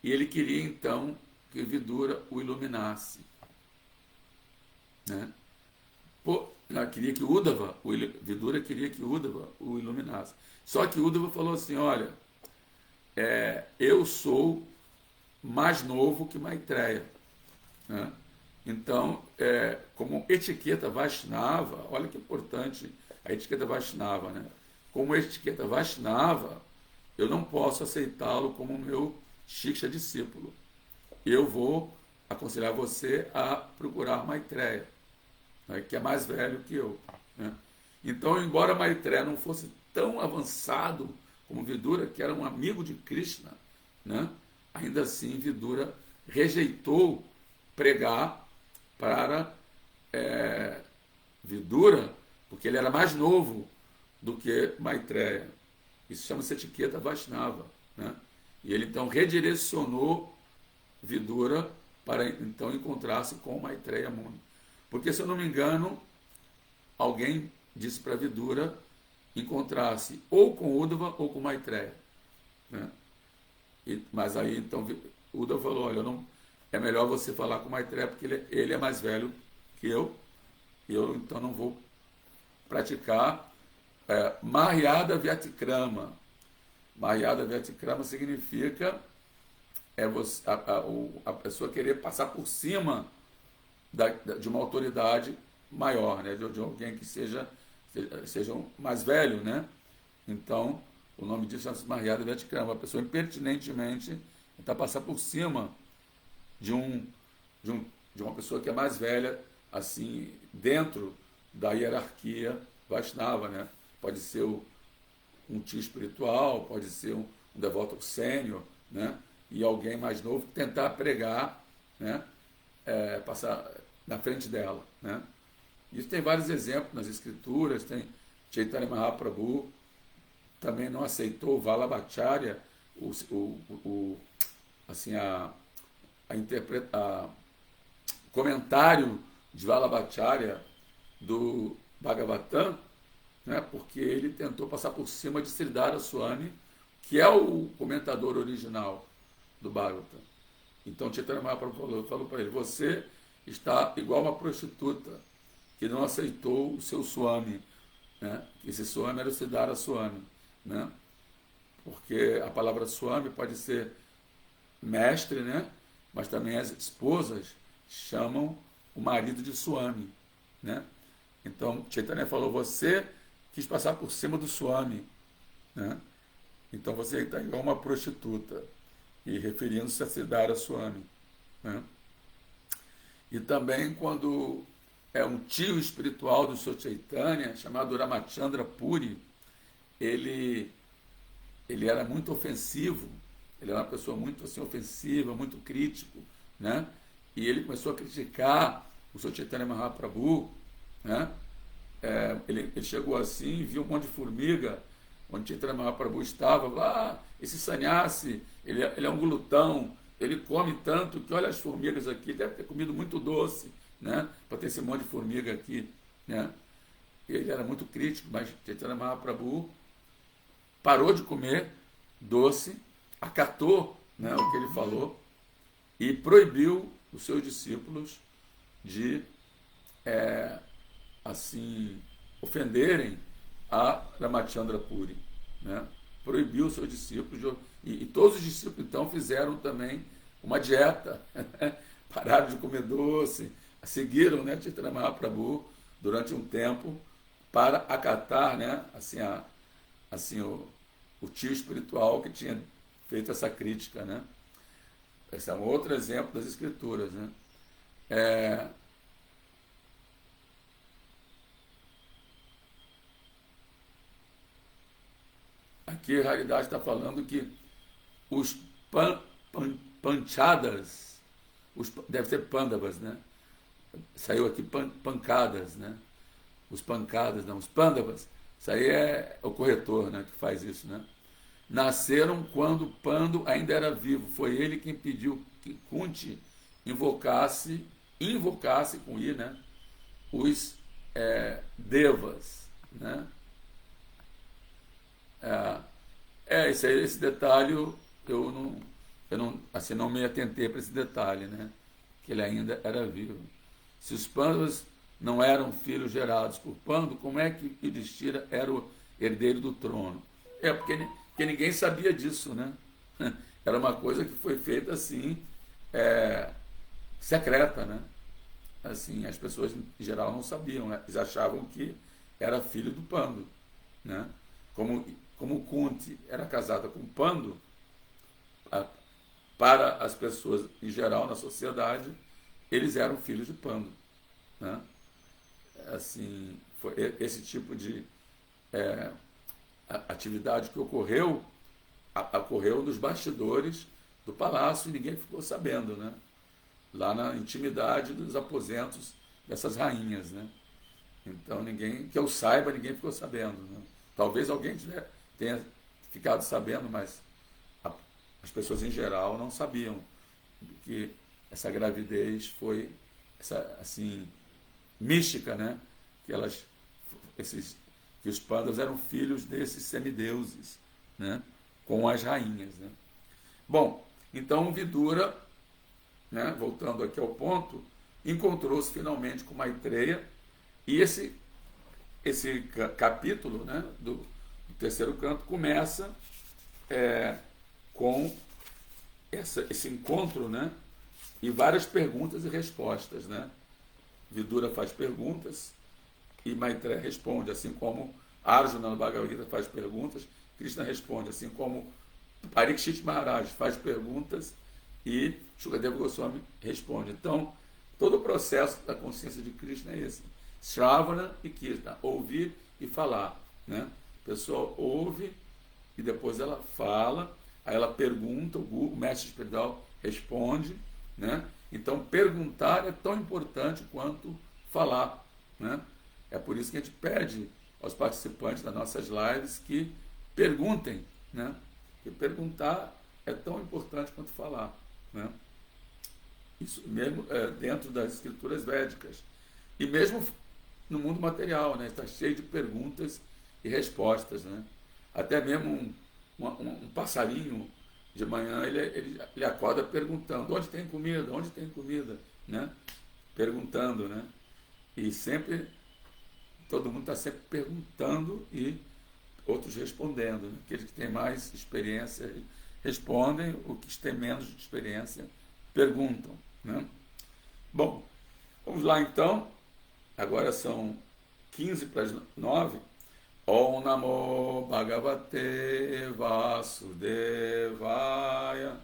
e ele queria então que Vidura o iluminasse, né? Queria que Uddhava, Vidura queria que Uddhava o iluminasse. Só que Uddhava falou assim, olha, eu sou mais novo que Maitreya, né? Então, como etiqueta Vaishnava, olha que importante a etiqueta Vaishnava, né? Como etiqueta Vaishnava, eu não posso aceitá-lo como meu Shiksha discípulo. Eu vou aconselhar você a procurar Maitreya, né, que é mais velho que eu, né? Então, embora Maitreya não fosse tão avançado como Vidura, que era um amigo de Krishna, né, ainda assim Vidura rejeitou pregar para Vidura, porque ele era mais novo do que Maitreya. Isso chama-se etiqueta Vaishnava, né? E ele então redirecionou Vidura para então encontrar-se com Maitreya Muni. Porque, se eu não me engano, alguém disse para Vidura encontrar-se ou com Uddhava ou com Maitreya, né? Mas aí então Uddhava falou, olha, é melhor você falar com Maitreya porque ele é mais velho que eu, e eu então não vou praticar Mahyada Vyatikrama. Mahyada Vyatikrama significa a pessoa querer passar por cima de uma autoridade maior, né? De alguém que seja mais velho, né? Então, o nome disso é Mahyada Vyatikrama. A pessoa impertinentemente tentar passar por cima de uma pessoa que é mais velha, assim, dentro da hierarquia Vaishnava, né? Pode ser um tio espiritual, pode ser um devoto sênior, né? E alguém mais novo tentar pregar, né? Passar na frente dela, né? Isso tem vários exemplos nas escrituras. Tem Chaitanya Mahaprabhu também não aceitou Vallabhacharya, comentário de Vallabhacharya do Bhagavatam, né, porque ele tentou passar por cima de Sridhara Swami, que é o comentador original do Bhagavatam. Então Chaitanya Mahaprabhu falou para ele, você está igual uma prostituta que não aceitou o seu Swami, né? Esse Swami era o Sridhara Swami, né? Porque a palavra Swami pode ser mestre, né? Mas também as esposas chamam o marido de Swami, né? Então Chaitanya falou, você quis passar por cima do Swami, né? Então você está igual uma prostituta, e referindo-se a Sridhara Swami, né? E também quando um tio espiritual do Sr. Chaitanya, chamado Ramachandra Puri, ele era muito ofensivo, ele era uma pessoa muito assim, ofensiva, muito crítico, né? E ele começou a criticar o Sr. Chaitanya Mahaprabhu, né? Ele chegou assim, viu um monte de formiga onde Chaitanya Mahaprabhu estava, falou, esse sannyasi, ele é um glutão, ele come tanto que olha as formigas aqui, deve ter comido muito doce, né, para ter esse monte de formiga aqui, né? Ele era muito crítico, mas Chaitanya Mahaprabhu parou de comer doce, acatou, né, o que ele falou e proibiu os seus discípulos de assim ofenderem a Ramachandra Puri, né? Proibiu os seus discípulos e todos os discípulos então fizeram também uma dieta, pararam de comer doce, seguiram, né, Chaitanya Mahaprabhu durante um tempo para acatar, né, assim o tio espiritual que tinha feito essa crítica, né? Esse é um outro exemplo das escrituras, né? Aqui a realidade está falando que os panchadas, deve ser pândavas, né? Saiu aqui pancadas, né? Os pancadas, não, os pândavas. Isso aí é o corretor, né, que faz isso, né? Nasceram quando Pando ainda era vivo. Foi ele quem pediu que Kunti invocasse com I, né, os devas, né? Esse detalhe assim, não me atentei para esse detalhe, né? Que ele ainda era vivo. Se os Pandavas não eram filhos gerados por Pando, como é que Yudhishthira era o herdeiro do trono? Porque ninguém sabia disso, né? Era uma coisa que foi feita assim, secreta, né? Assim, as pessoas em geral não sabiam, né? Eles achavam que era filho do Pando, né? Como Kunti era casada com Pando, para as pessoas em geral na sociedade, eles eram filhos de Pando, né? Assim, foi esse tipo de atividade que ocorreu nos bastidores do palácio e ninguém ficou sabendo, né? Lá na intimidade dos aposentos dessas rainhas, né? Então que eu saiba, ninguém ficou sabendo, né? Talvez alguém tenha ficado sabendo, mas as pessoas em geral não sabiam que essa gravidez foi assim mística, né? Que os Pandavas eram filhos desses semideuses, né? Com as rainhas, né? Bom, então Vidura, né, voltando aqui ao ponto, encontrou-se finalmente com Maitreya, e esse capítulo, né, do terceiro canto começa com esse encontro, né, e várias perguntas e respostas, né? Vidura faz perguntas e Maitreya responde, assim como Arjuna no Bhagavad Gita faz perguntas, Krishna responde, assim como Parikshit Maharaj faz perguntas e Shukadeva Goswami responde. Então, todo o processo da consciência de Krishna é esse: Shravana e Kirtana, ouvir e falar, né? A pessoa ouve e depois ela fala, aí ela pergunta, o mestre espiritual responde, né? Então, perguntar é tão importante quanto falar, né? É por isso que a gente pede aos participantes das nossas lives que perguntem, né? Porque perguntar é tão importante quanto falar, né? Isso mesmo dentro das escrituras védicas. E mesmo no mundo material, né? Está cheio de perguntas e respostas, né? Até mesmo um passarinho de manhã, ele acorda perguntando: onde tem comida? Onde tem comida? Né? Perguntando, né? E sempre, todo mundo está sempre perguntando e outros respondendo, né? Aqueles que têm mais experiência respondem, os que têm menos experiência perguntam, né? Bom, vamos lá então. Agora são 15 para as 9. Om Namo Bhagavate Vasudevaya.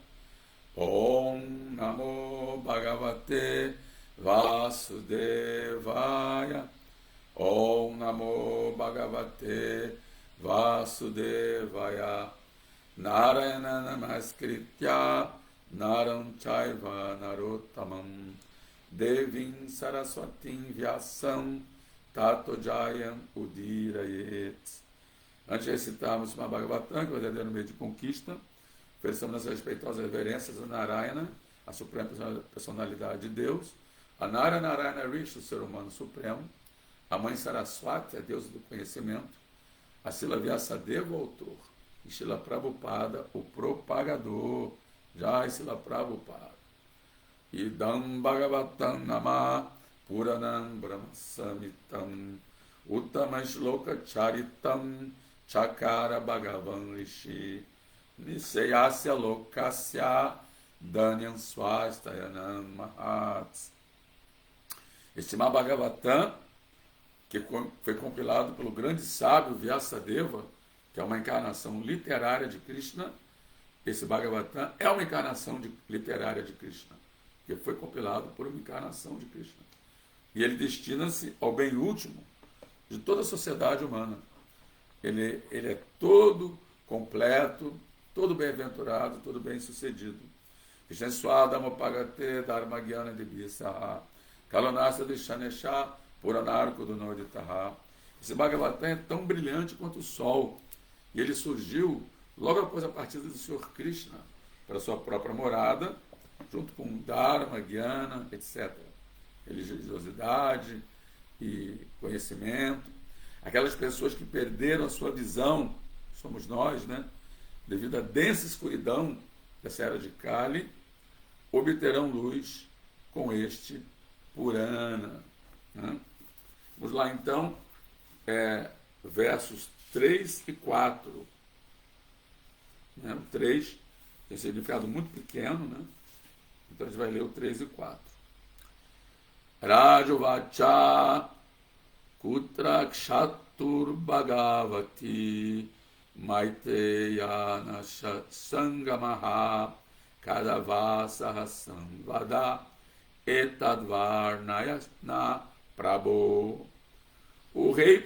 Om Namo Bhagavate Vasudevaya. Om Namo Bhagavate Vasudevaya. Narayana Namaskritya Naram Chaiva Narottamam Devim Saraswatim Vyasam Tato Jayam Udirayet. Antes de recitarmos uma Bhagavatam, que é o verdadeiro meio de conquista, oferecemos nossas respeitosas reverências a Narayana, a suprema personalidade de Deus, a Narayana Rishi, o ser humano supremo, a mãe Saraswati, a deusa do conhecimento, a Srila Vyasadeva, o autor, e Srila Prabhupada, o propagador. Jai Srila Prabhupada. Idam Bhagavatam Nama Puranam Brahmasamitam Uttama Shloka Charitam Chakara Bhagavan Rishi Niseyasya Lokasya Dhanyam Swastayanam Mahats. Este Bhagavatam, que foi compilado pelo grande sábio Vyasadeva, que é uma encarnação literária de Krishna. Esse Bhagavatam é uma encarnação literária de Krishna, que foi compilado por uma encarnação de Krishna. E ele destina-se ao bem último de toda a sociedade humana. Ele é todo completo, todo bem-aventurado, todo bem-sucedido. Swadama Pagate Dharmagyana Dibisa Kalonasa de Shanesha Puranarko do Noditaha. Esse Bhagavatam é tão brilhante quanto o sol. E ele surgiu logo após a partida do Senhor Krishna para sua própria morada, junto com Dharma, Gyana, etc. Religiosidade e conhecimento. Aquelas pessoas que perderam a sua visão, somos nós, né? Devido à densa escuridão dessa era de Kali, obterão luz com este Purana. Né? Vamos lá então, versos 3 e 4. Né? O 3 tem significado muito pequeno, né? Então a gente vai ler o 3 e 4. Rajovacha Kutra Kshatur Bhagavati Maiteyana Sangamaha Kadavasa Samvada Etadvarnayasna Prabhu. O rei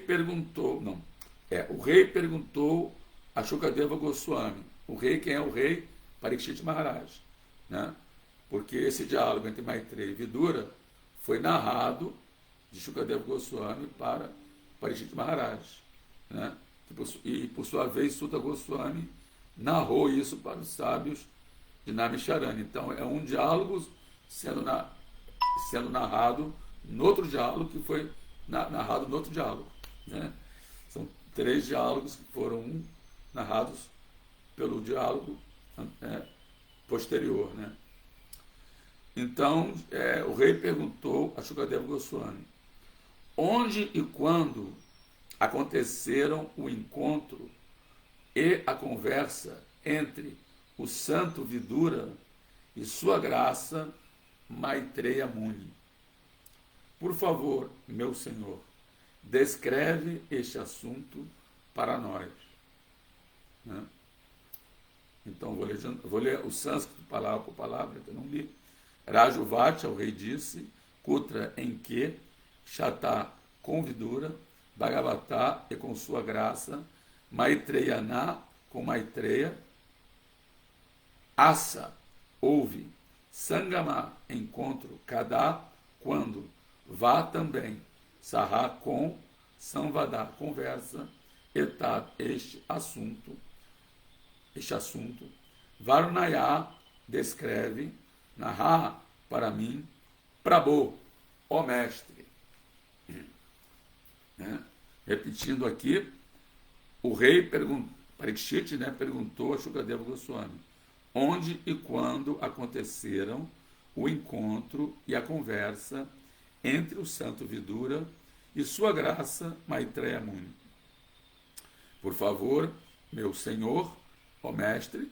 perguntou a Shukadeva Goswami. O rei, quem é o rei? Parikshit Maharaj. Né? Porque esse diálogo entre Maitreya e Vidura foi narrado de Shukadeva Goswami para Parikshit Maharaj. Né? E, por sua vez, Suta Goswami narrou isso para os sábios de Naimisharanya. Então, é um diálogo sendo narrado no outro diálogo que foi narrado no outro diálogo. Né? São 3 diálogos que foram narrados pelo diálogo posterior. Né? Então, o rei perguntou a Shukadeva Goswami onde e quando aconteceram o encontro e a conversa entre o santo Vidura e sua graça Maitreya Muni. Por favor, meu senhor, descreve este assunto para nós. Né? Então, vou ler o sânscrito palavra por palavra, que eu não li. Rajuvati, o rei disse, Kutra, em que, Shata, com Vidura, Bhagavatá, e com sua graça, Maitreyana, com Maitreya, Asa, ouve, Sangama, encontro, Kada, quando, Vá também, Saha, com, Samvada, conversa, Etat, este assunto, Varunaya, descreve, Naha, para mim, Prabhu, ó mestre. Né? Repetindo aqui, o rei Parikshit, né, perguntou a Shukadeva Goswami onde e quando aconteceram o encontro e a conversa entre o santo Vidura e sua graça Maitreya Muni. Por favor, meu senhor, ó mestre,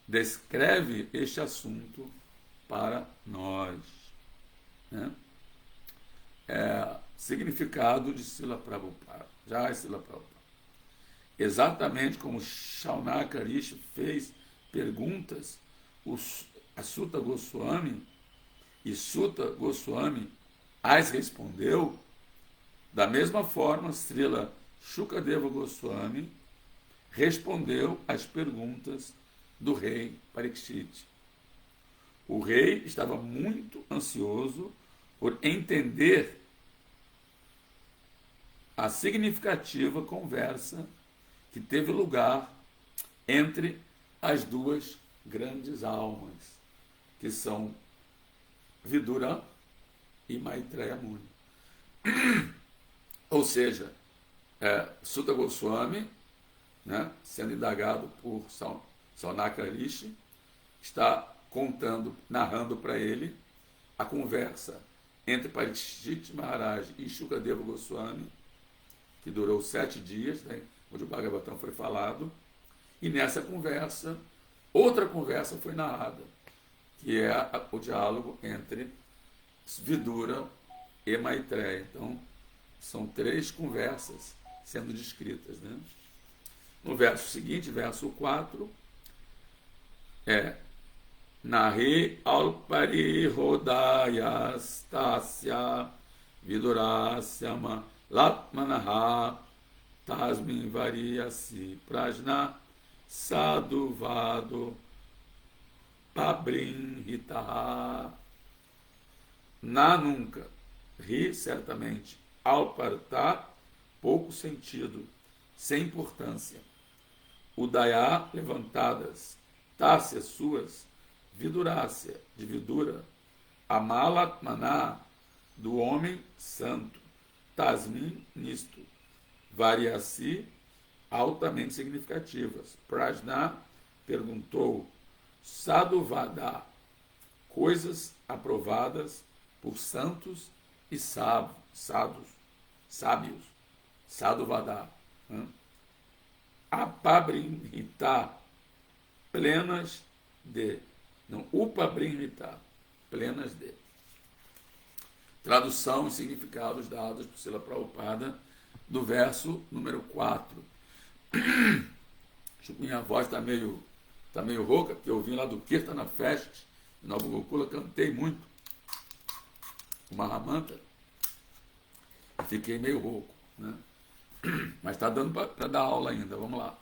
descreve este assunto para nós. Né? Significado de Srila Prabhupada. Já é Srila Prabhupada. Exatamente como Shaunaka Rishi fez perguntas a Suta Goswami, e Suta Goswami as respondeu, da mesma forma, Srila Shukadeva Goswami respondeu às perguntas do rei Parikshit. O rei estava muito ansioso por entender a significativa conversa que teve lugar entre as duas grandes almas, que são Vidura e Maitreya Muni. Ou seja, Suta Goswami, né, sendo indagado por Shaunaka Rishi, está narrando para ele a conversa entre Parikshit Maharaj e Shukadeva Goswami, que durou 7 dias, né, onde o Bhagavatam foi falado, e nessa conversa, outra conversa foi narrada, que é o diálogo entre Vidura e Maitreya. Então, são 3 conversas sendo descritas. Né? No verso seguinte, verso 4, Nahi alpari rodayas tasya vidurasyama latmanaha tasmin variasi prajna sadhuvado Apabrim Hitaha. Na nunca. Ri, certamente. Alpartá, pouco sentido, sem importância. Udayá, levantadas. Tácia, suas. Vidurácia, de vidura. Amalatmaná, do homem santo. Tasmin, nisto. Variaci, altamente significativas. Prajna perguntou. Sadhuvada, coisas aprovadas por santos e sábios. Sadhuvada. Apabrimhita, plenas de. Não, upabrimhita, plenas de. Tradução e significados dados por Srila Prabhupada do verso número 4. Minha voz está meio rouca, porque eu vim lá do Kirtana Fest, em Nova Gokula, cantei muito o Mahamanta, e fiquei meio rouco, né? Mas está dando para dar aula ainda, vamos lá.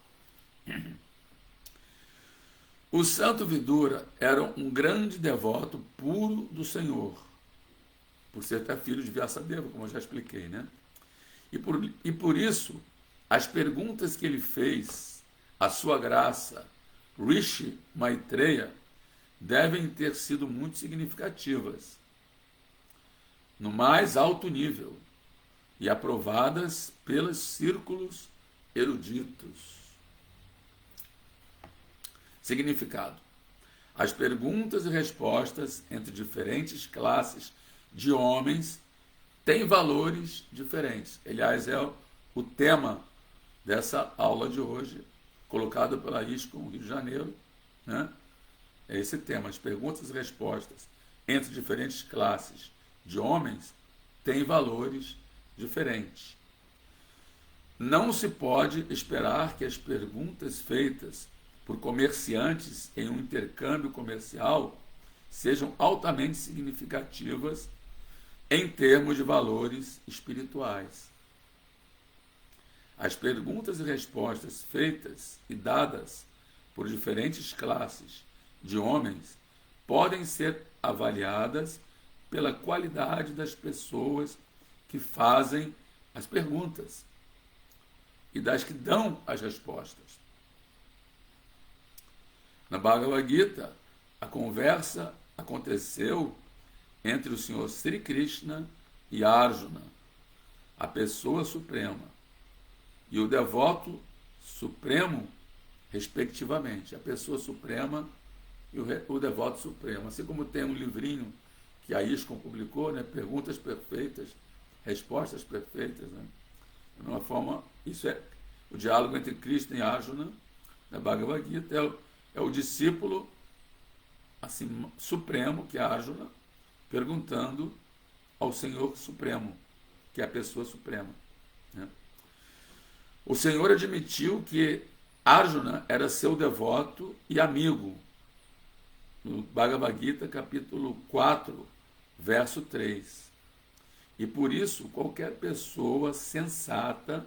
O santo Vidura era um grande devoto puro do Senhor, por ser até filho de Vyasadeva, como eu já expliquei, né? E por isso, as perguntas que ele fez à sua graça, Rishi Maitreya, devem ter sido muito significativas, no mais alto nível, e aprovadas pelos círculos eruditos. Significado: as perguntas e respostas entre diferentes classes de homens têm valores diferentes. Aliás, é o tema dessa aula de hoje, colocado pela ISKCON Rio de Janeiro, né? É esse tema, as perguntas e respostas entre diferentes classes de homens têm valores diferentes. Não se pode esperar que as perguntas feitas por comerciantes em um intercâmbio comercial sejam altamente significativas em termos de valores espirituais. As perguntas e respostas feitas e dadas por diferentes classes de homens podem ser avaliadas pela qualidade das pessoas que fazem as perguntas e das que dão as respostas. Na Bhagavad Gita, a conversa aconteceu entre o Senhor Sri Krishna e Arjuna, a pessoa suprema, e o devoto supremo, respectivamente, a pessoa suprema e o devoto supremo. Assim como tem um livrinho que a ISKCON publicou, né, Perguntas Perfeitas, Respostas Perfeitas, né? De uma forma, isso é o diálogo entre Krishna e Arjuna, na Bhagavad Gita, é o discípulo assim, supremo, que é Arjuna, perguntando ao Senhor Supremo, que é a pessoa suprema, né? O Senhor admitiu que Arjuna era seu devoto e amigo, no Bhagavad Gita, capítulo 4, verso 3. E por isso, qualquer pessoa sensata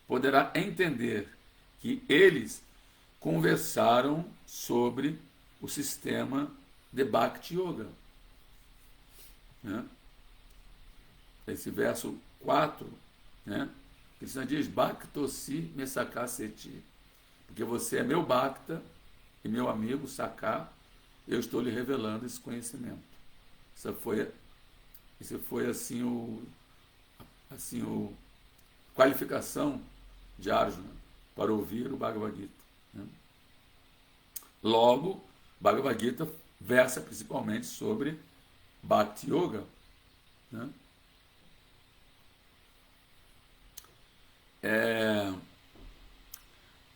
poderá entender que eles conversaram sobre o sistema de Bhakti Yoga, né? Esse verso 4, né? Krishna diz, Bhaktosi me sakaseti, porque você é meu Bhakta e meu amigo Sakha, eu estou lhe revelando esse conhecimento. Esse foi assim o qualificação de Arjuna para ouvir o Bhagavad Gita, né? Logo, Bhagavad Gita versa principalmente sobre Bhakti Yoga, né?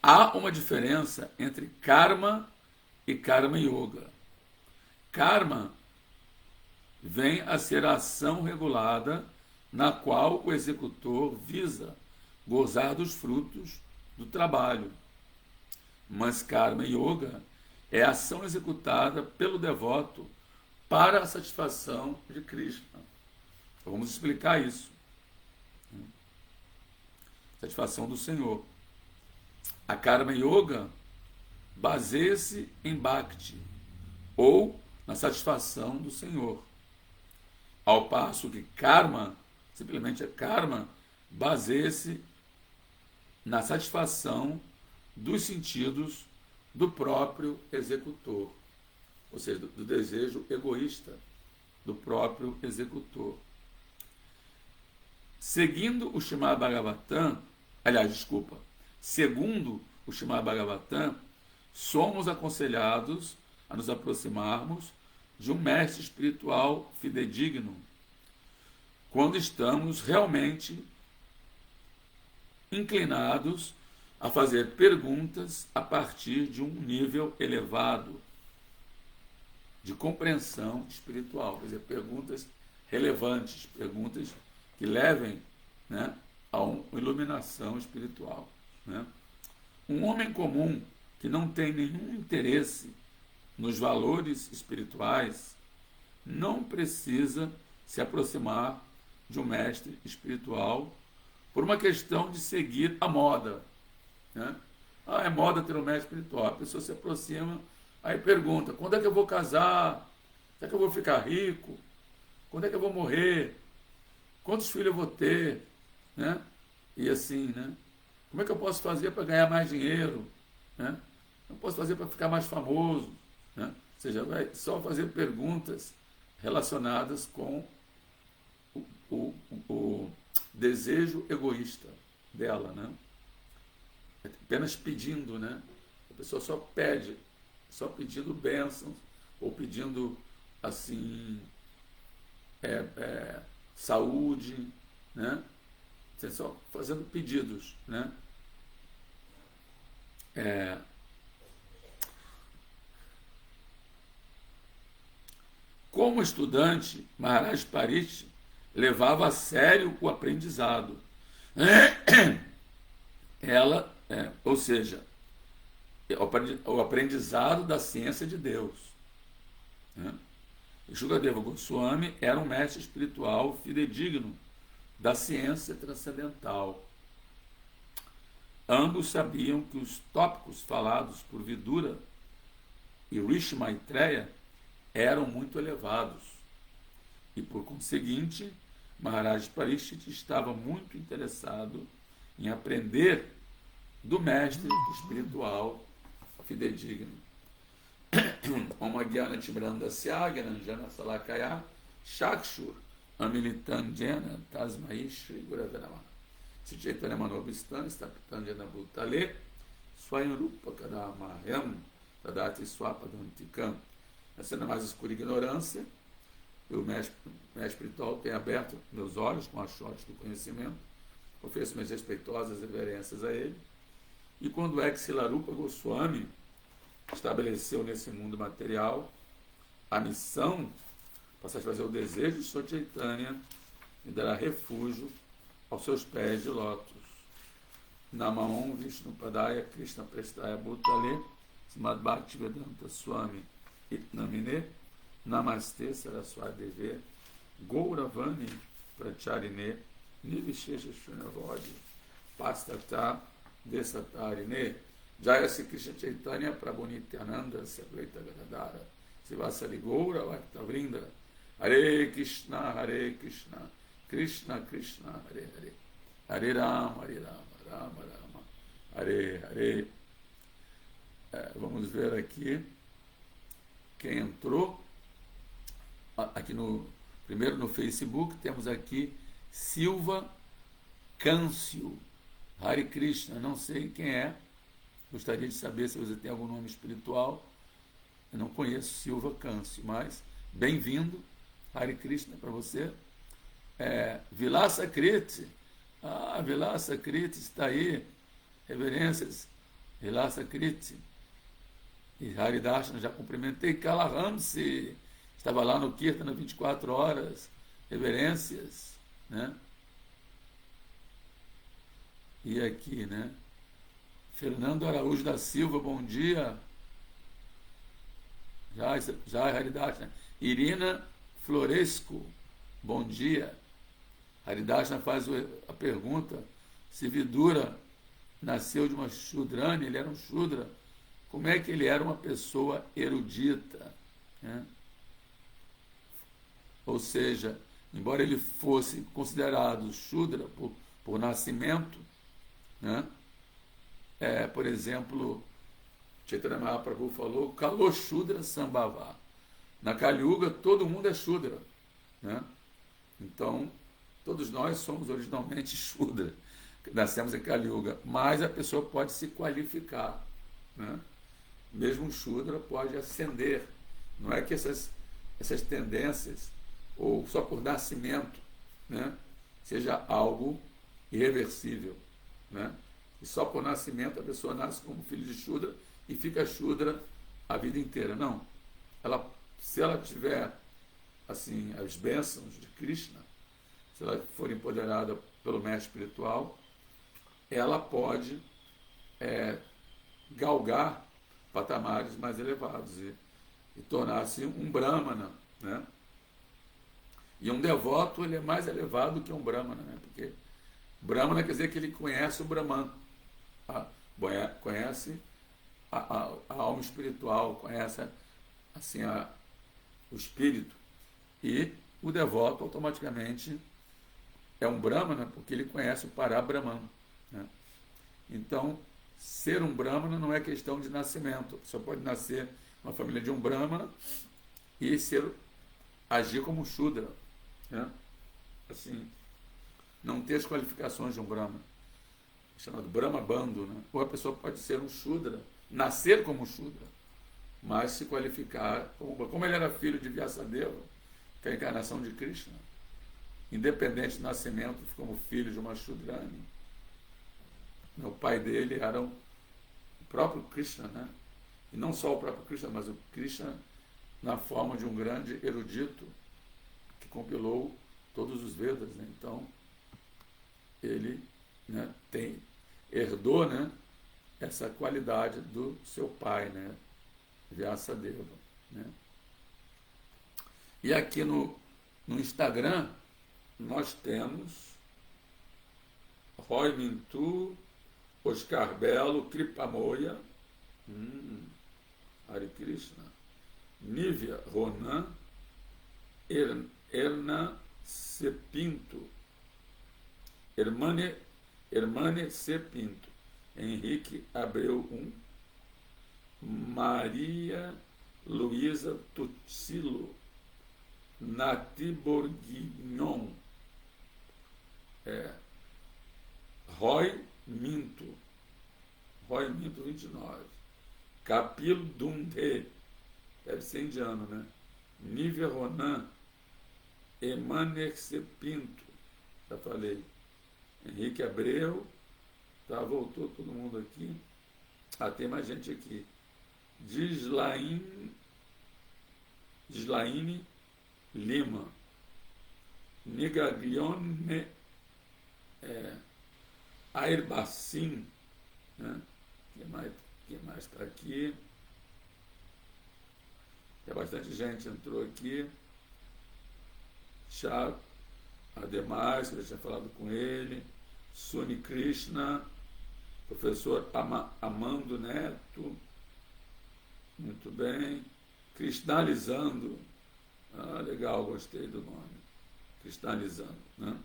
Há uma diferença entre karma e karma yoga. Karma vem a ser a ação regulada na qual o executor visa gozar dos frutos do trabalho. Mas karma yoga é a ação executada pelo devoto para a satisfação de Krishna. Então, vamos explicar isso. Satisfação do Senhor. A Karma Yoga baseia-se em Bhakti, ou na satisfação do Senhor. Ao passo que karma, simplesmente é karma, baseia-se na satisfação dos sentidos do próprio executor, ou seja, do desejo egoísta do próprio executor. Segundo o Srimad Bhagavatam, segundo o Srimad Bhagavatam, somos aconselhados a nos aproximarmos de um mestre espiritual fidedigno quando estamos realmente inclinados a fazer perguntas a partir de um nível elevado de compreensão espiritual, quer dizer, perguntas relevantes, perguntas que levem, né, a uma iluminação espiritual. Né? Um homem comum que não tem nenhum interesse nos valores espirituais não precisa se aproximar de um mestre espiritual por uma questão de seguir a moda. Né? É moda ter um mestre espiritual. A pessoa se aproxima, aí pergunta, quando é que eu vou casar? Quando é que eu vou ficar rico? Quando é que eu vou morrer? Quantos filhos eu vou ter? Né? E assim, né? Como é que eu posso fazer para ganhar mais dinheiro? Né? Eu posso fazer para ficar mais famoso? Né? Ou seja, vai só fazer perguntas relacionadas com o desejo egoísta dela, né? Apenas pedindo, né? A pessoa só pede, só pedindo bênçãos, ou pedindo, assim, saúde, né? Só fazendo pedidos, né? Como estudante, Maharaj Parikshit levava a sério o aprendizado. Ou seja, o aprendizado da ciência de Deus. Né? E Shukadeva Goswami era um mestre espiritual fidedigno da ciência transcendental. Ambos sabiam que os tópicos falados por Vidura e Rishi Maitreya eram muito elevados. E, por conseguinte, Maharaj Parikshit estava muito interessado em aprender do mestre espiritual fidedigno. Om Gyana Timranda Syagananjana Salakaya Shakshur Amilitanjana Tasmai Shri Gurave Namaha Sri Chaitanya Manobhistan Stapitandjana Bhutale Swayam Rupa Kadamayam Tadati Swapadantikam. Essa não é mais escura ignorância. O mestre espiritual tem aberto meus olhos com achotes do conhecimento. Ofereço minhas respeitosas reverências a ele. E quando é que Silarupa Goswami estabeleceu nesse mundo material a missão para satisfazer o desejo de Sr. Chaitanya e dará refúgio aos seus pés de lótus. Namaon Vishnu Padaya Krishna Prestaya Bhutale Srimad Bhaktivedanta Swami Itnamine Namaste Saraswadeve Gouravani Pracharine Nivishesha Shunavodi Pastata Desatarine Jaya Sri Krishna Chaitanya Prabhu Nityananda Sadvaita Gadadara Sivasari Goura Vaktavrinda Hare Krishna Krishna Krishna Hare Hare Hare Rama Rama Rama Hare Hare. Vamos ver aqui quem entrou. Aqui primeiro no Facebook temos aqui Silva Câncio. Hare Krishna, não sei quem é. Gostaria de saber se você tem algum nome espiritual. Eu não conheço Silva Câncio, mas bem-vindo. Hare Krishna para você. Vilasa Kriti. Vilasa Kriti está aí. Reverências. Vilasa Kriti. E Haridashna, já cumprimentei. Kalahamsi. Estava lá no Kirtana 24 horas. Reverências. Né? E aqui, né? Fernando Araújo da Silva, bom dia. Já Haridashna. Irina Floresco, bom dia. Haridashna faz a pergunta se Vidura nasceu de uma Shudrani, ele era um Shudra. Como é que ele era uma pessoa erudita? né? Ou seja, embora ele fosse considerado Shudra por nascimento, né? Por exemplo, Chaitanya Mahaprabhu falou, Kalo Shudra Sambhava. Na Kali Yuga, todo mundo é Shudra, né? Então, todos nós somos originalmente Shudra, nascemos em Kali Yuga, mas a pessoa pode se qualificar, né? Mesmo um Shudra pode ascender. Não é que essas tendências, ou só por nascimento, né, seja algo irreversível, né? E só por nascimento a pessoa nasce como filho de Shudra e fica Shudra a vida inteira. Não. Se ela tiver assim, as bênçãos de Krishna, se ela for empoderada pelo mestre espiritual, ela pode galgar patamares mais elevados e tornar-se um Brahmana, né? E um devoto, ele é mais elevado que um Brahmana, né? Porque Brahmana quer dizer que ele conhece o Brahman, conhece a alma espiritual, conhece assim, o espírito. E o devoto automaticamente é um Brahmana porque ele conhece o Parabrahman, né? Então, ser um Brahmana não é questão de nascimento. Só pode nascer uma família de um Brahmana e agir como um Shudra, né? Assim, não ter as qualificações de um Brahmana, chamado Brahma Bandhu, né? Ou a pessoa pode ser um Shudra, nascer como um Shudra, mas se qualificar como ele era filho de Vyasadeva, que é a encarnação de Krishna, independente do nascimento, como filho de uma Shudrani. O pai dele era o próprio Krishna, né? E não só o próprio Krishna, mas o Krishna na forma de um grande erudito que compilou todos os Vedas, né? Então, ele, né, herdou, né, essa qualidade do seu pai, né, Vyasadeva, né? E aqui no Instagram nós temos Roy Mintu, Oscar Belo, Kripamoya, Hare Krishna, Nívia Ronan, Erna Cepinto, Hermane Cepinto, Henrique Abreu 1, Maria Luísa Tutsilo, Nati Bourguignon, Roy Minto 29, Kapil Dundhe, deve ser indiano, né? Nívia Ronan, Emaner Cepinto, já falei, Henrique Abreu, tá, voltou todo mundo aqui. Tem mais gente aqui. Gislaine Lima, Nigaglione Airbacin, né? Quem mais está aqui? Tem bastante gente entrou aqui. Chá, ademais, que eu já tinha falado com ele. Suni Krishna, professor Amando Neto, muito bem. Cristalizando, legal, gostei do nome. Cristalizando, né?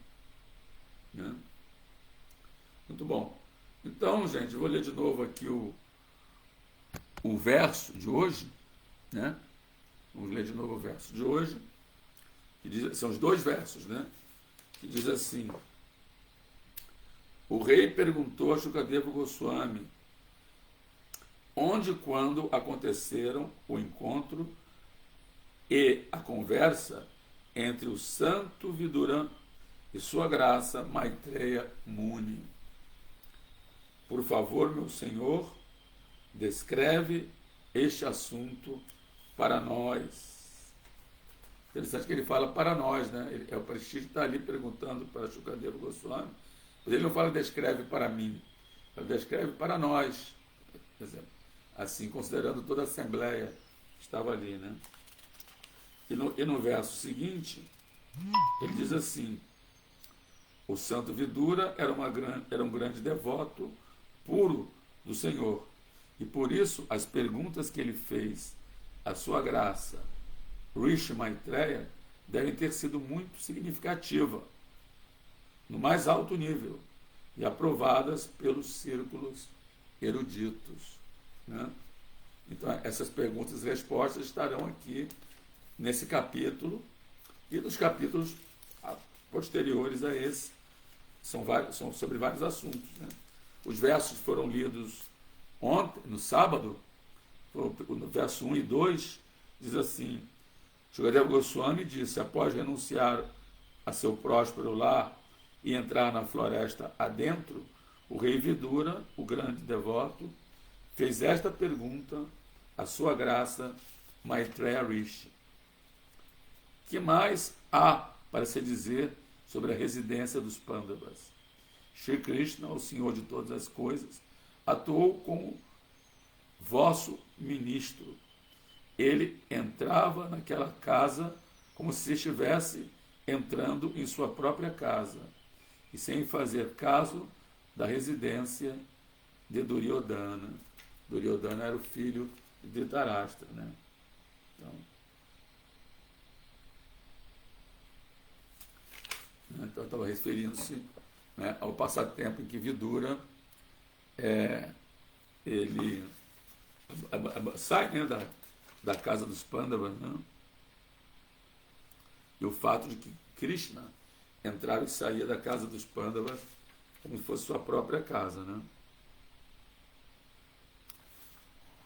Muito bom. Então, gente, vou ler de novo aqui o verso de hoje, né? Vamos ler de novo o verso de hoje, que diz, são os dois versos, né? Que diz assim: o rei perguntou a Shukadeva Goswami onde e quando aconteceram o encontro e a conversa entre o santo Viduran e sua graça Maitreya Muni. Por favor, meu senhor, descreve este assunto para nós. Interessante que ele fala para nós, né? O Parishit está ali perguntando para Shukadeva Goswami, mas ele não fala descreve para mim, ele descreve para nós, por exemplo, assim, considerando toda a assembleia que estava ali, né? E no verso seguinte, ele diz assim: o santo Vidura era um grande devoto puro do Senhor, e por isso as perguntas que ele fez à sua graça Rishi Maitreya devem ter sido muito significativas, no mais alto nível, e aprovadas pelos círculos eruditos, né? Então, essas perguntas e respostas estarão aqui nesse capítulo e nos capítulos posteriores a esse. São sobre vários assuntos, né? Os versos foram lidos ontem, no sábado, no verso 1 e 2, diz assim: Shukadeva Goswami disse, após renunciar a seu próspero lar e entrar na floresta adentro, o rei Vidura, o grande devoto, fez esta pergunta à sua graça Maitreya Rishi: que mais há para se dizer sobre a residência dos Pandavas? Shri Krishna, o Senhor de todas as coisas, atuou como vosso ministro. Ele entrava naquela casa como se estivesse entrando em sua própria casa, e sem fazer caso da residência de Duryodhana. Duryodhana era o filho de Dhritarashtra, né? Então estava referindo-se, né, ao passatempo em que Vidura ele sai, né, da casa dos Pandavas, né? E o fato de que Krishna entrava e saía da casa dos Pandavas como se fosse sua própria casa, né?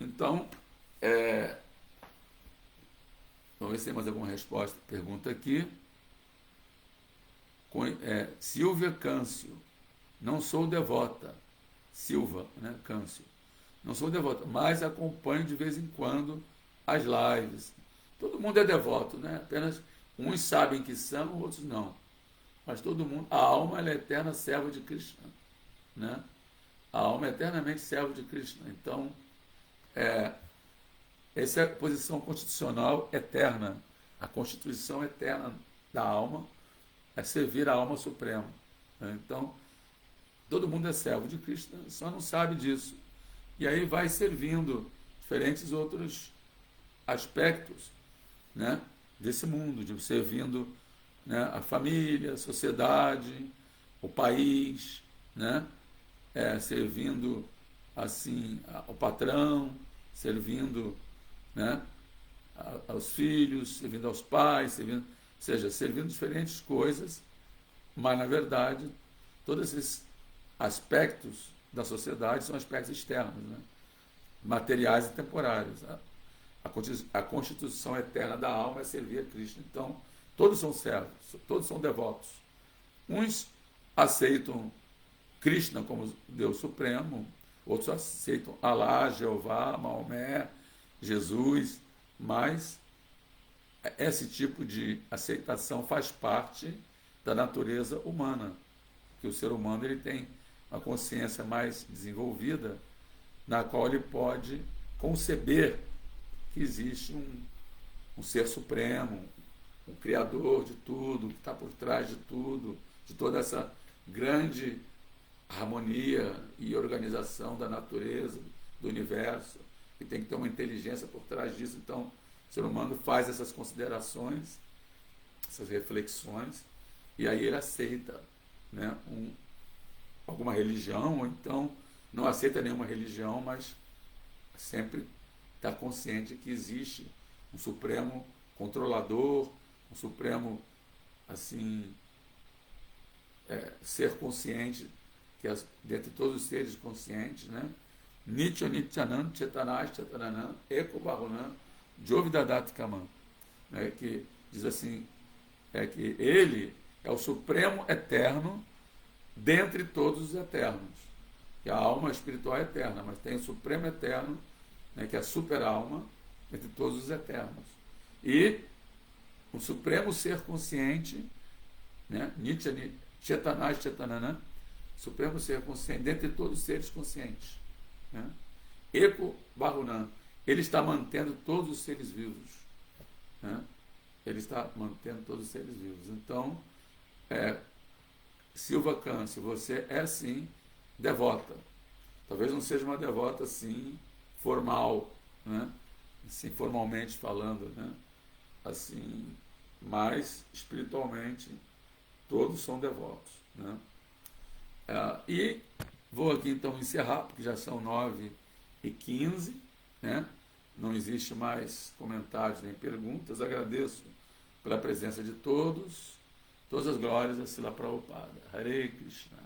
Então, vamos ver se tem mais alguma resposta. Pergunta aqui. Silvia Câncio, não sou devota. Silva, né, Câncio. Não sou devota, mas acompanho de vez em quando as lives. Todo mundo é devoto, né? Apenas uns sabem que são, outros não. Mas todo mundo, a alma ela é eterna serva de Krishna, né? A alma é eternamente serva de Krishna. Então, essa é a posição constitucional eterna. A constituição eterna da alma é servir a alma suprema, né? Então, todo mundo é servo de Krishna, só não sabe disso. E aí vai servindo diferentes outros aspectos, né, desse mundo, de servindo, né, a família, a sociedade, o país, né, servindo assim ao patrão, servindo, né, aos filhos, servindo aos pais, servindo, ou seja, servindo diferentes coisas, mas na verdade todos esses aspectos da sociedade são aspectos externos, né, materiais e temporários. A constituição eterna da alma é servir a Krishna. Então, todos são servos, todos são devotos. Uns aceitam Krishna como Deus Supremo, outros aceitam Alá, Jeová, Maomé, Jesus, mas esse tipo de aceitação faz parte da natureza humana, que o ser humano ele tem uma consciência mais desenvolvida, na qual ele pode conceber que existe um ser supremo, um criador de tudo, que está por trás de tudo, de toda essa grande harmonia e organização da natureza, do universo, que tem que ter uma inteligência por trás disso. Então, o ser humano faz essas considerações, essas reflexões, e aí ele aceita, né, alguma religião, ou então não aceita nenhuma religião, mas sempre está consciente que existe um supremo controlador, um supremo, assim, ser consciente, que é dentre todos os seres conscientes, né? Nitya Nityanand Chetanaj Chetaranam Eko Bahunam Jovidadat Kaman, né? Que diz assim, que ele é o supremo eterno dentre todos os eternos. Que a alma espiritual é eterna, mas tem o supremo eterno, né, que é a super-alma, entre todos os eternos. E o supremo ser consciente, né, Nitya Chetanaj Chetanana, supremo ser consciente, dentre todos os seres conscientes, né? Eko Bahunam, ele está mantendo todos os seres vivos, né? Ele está mantendo todos os seres vivos. Então, Silva Câncio, você é sim devota. Talvez não seja uma devota assim formal, né? Assim, formalmente falando, né? assim, mas espiritualmente todos são devotos, né? E vou aqui então encerrar, porque já são 9h15, né? Não existe mais comentários nem perguntas. Agradeço pela presença de todos. Todas as glórias a Srila Prabhupada. Hare Krishna.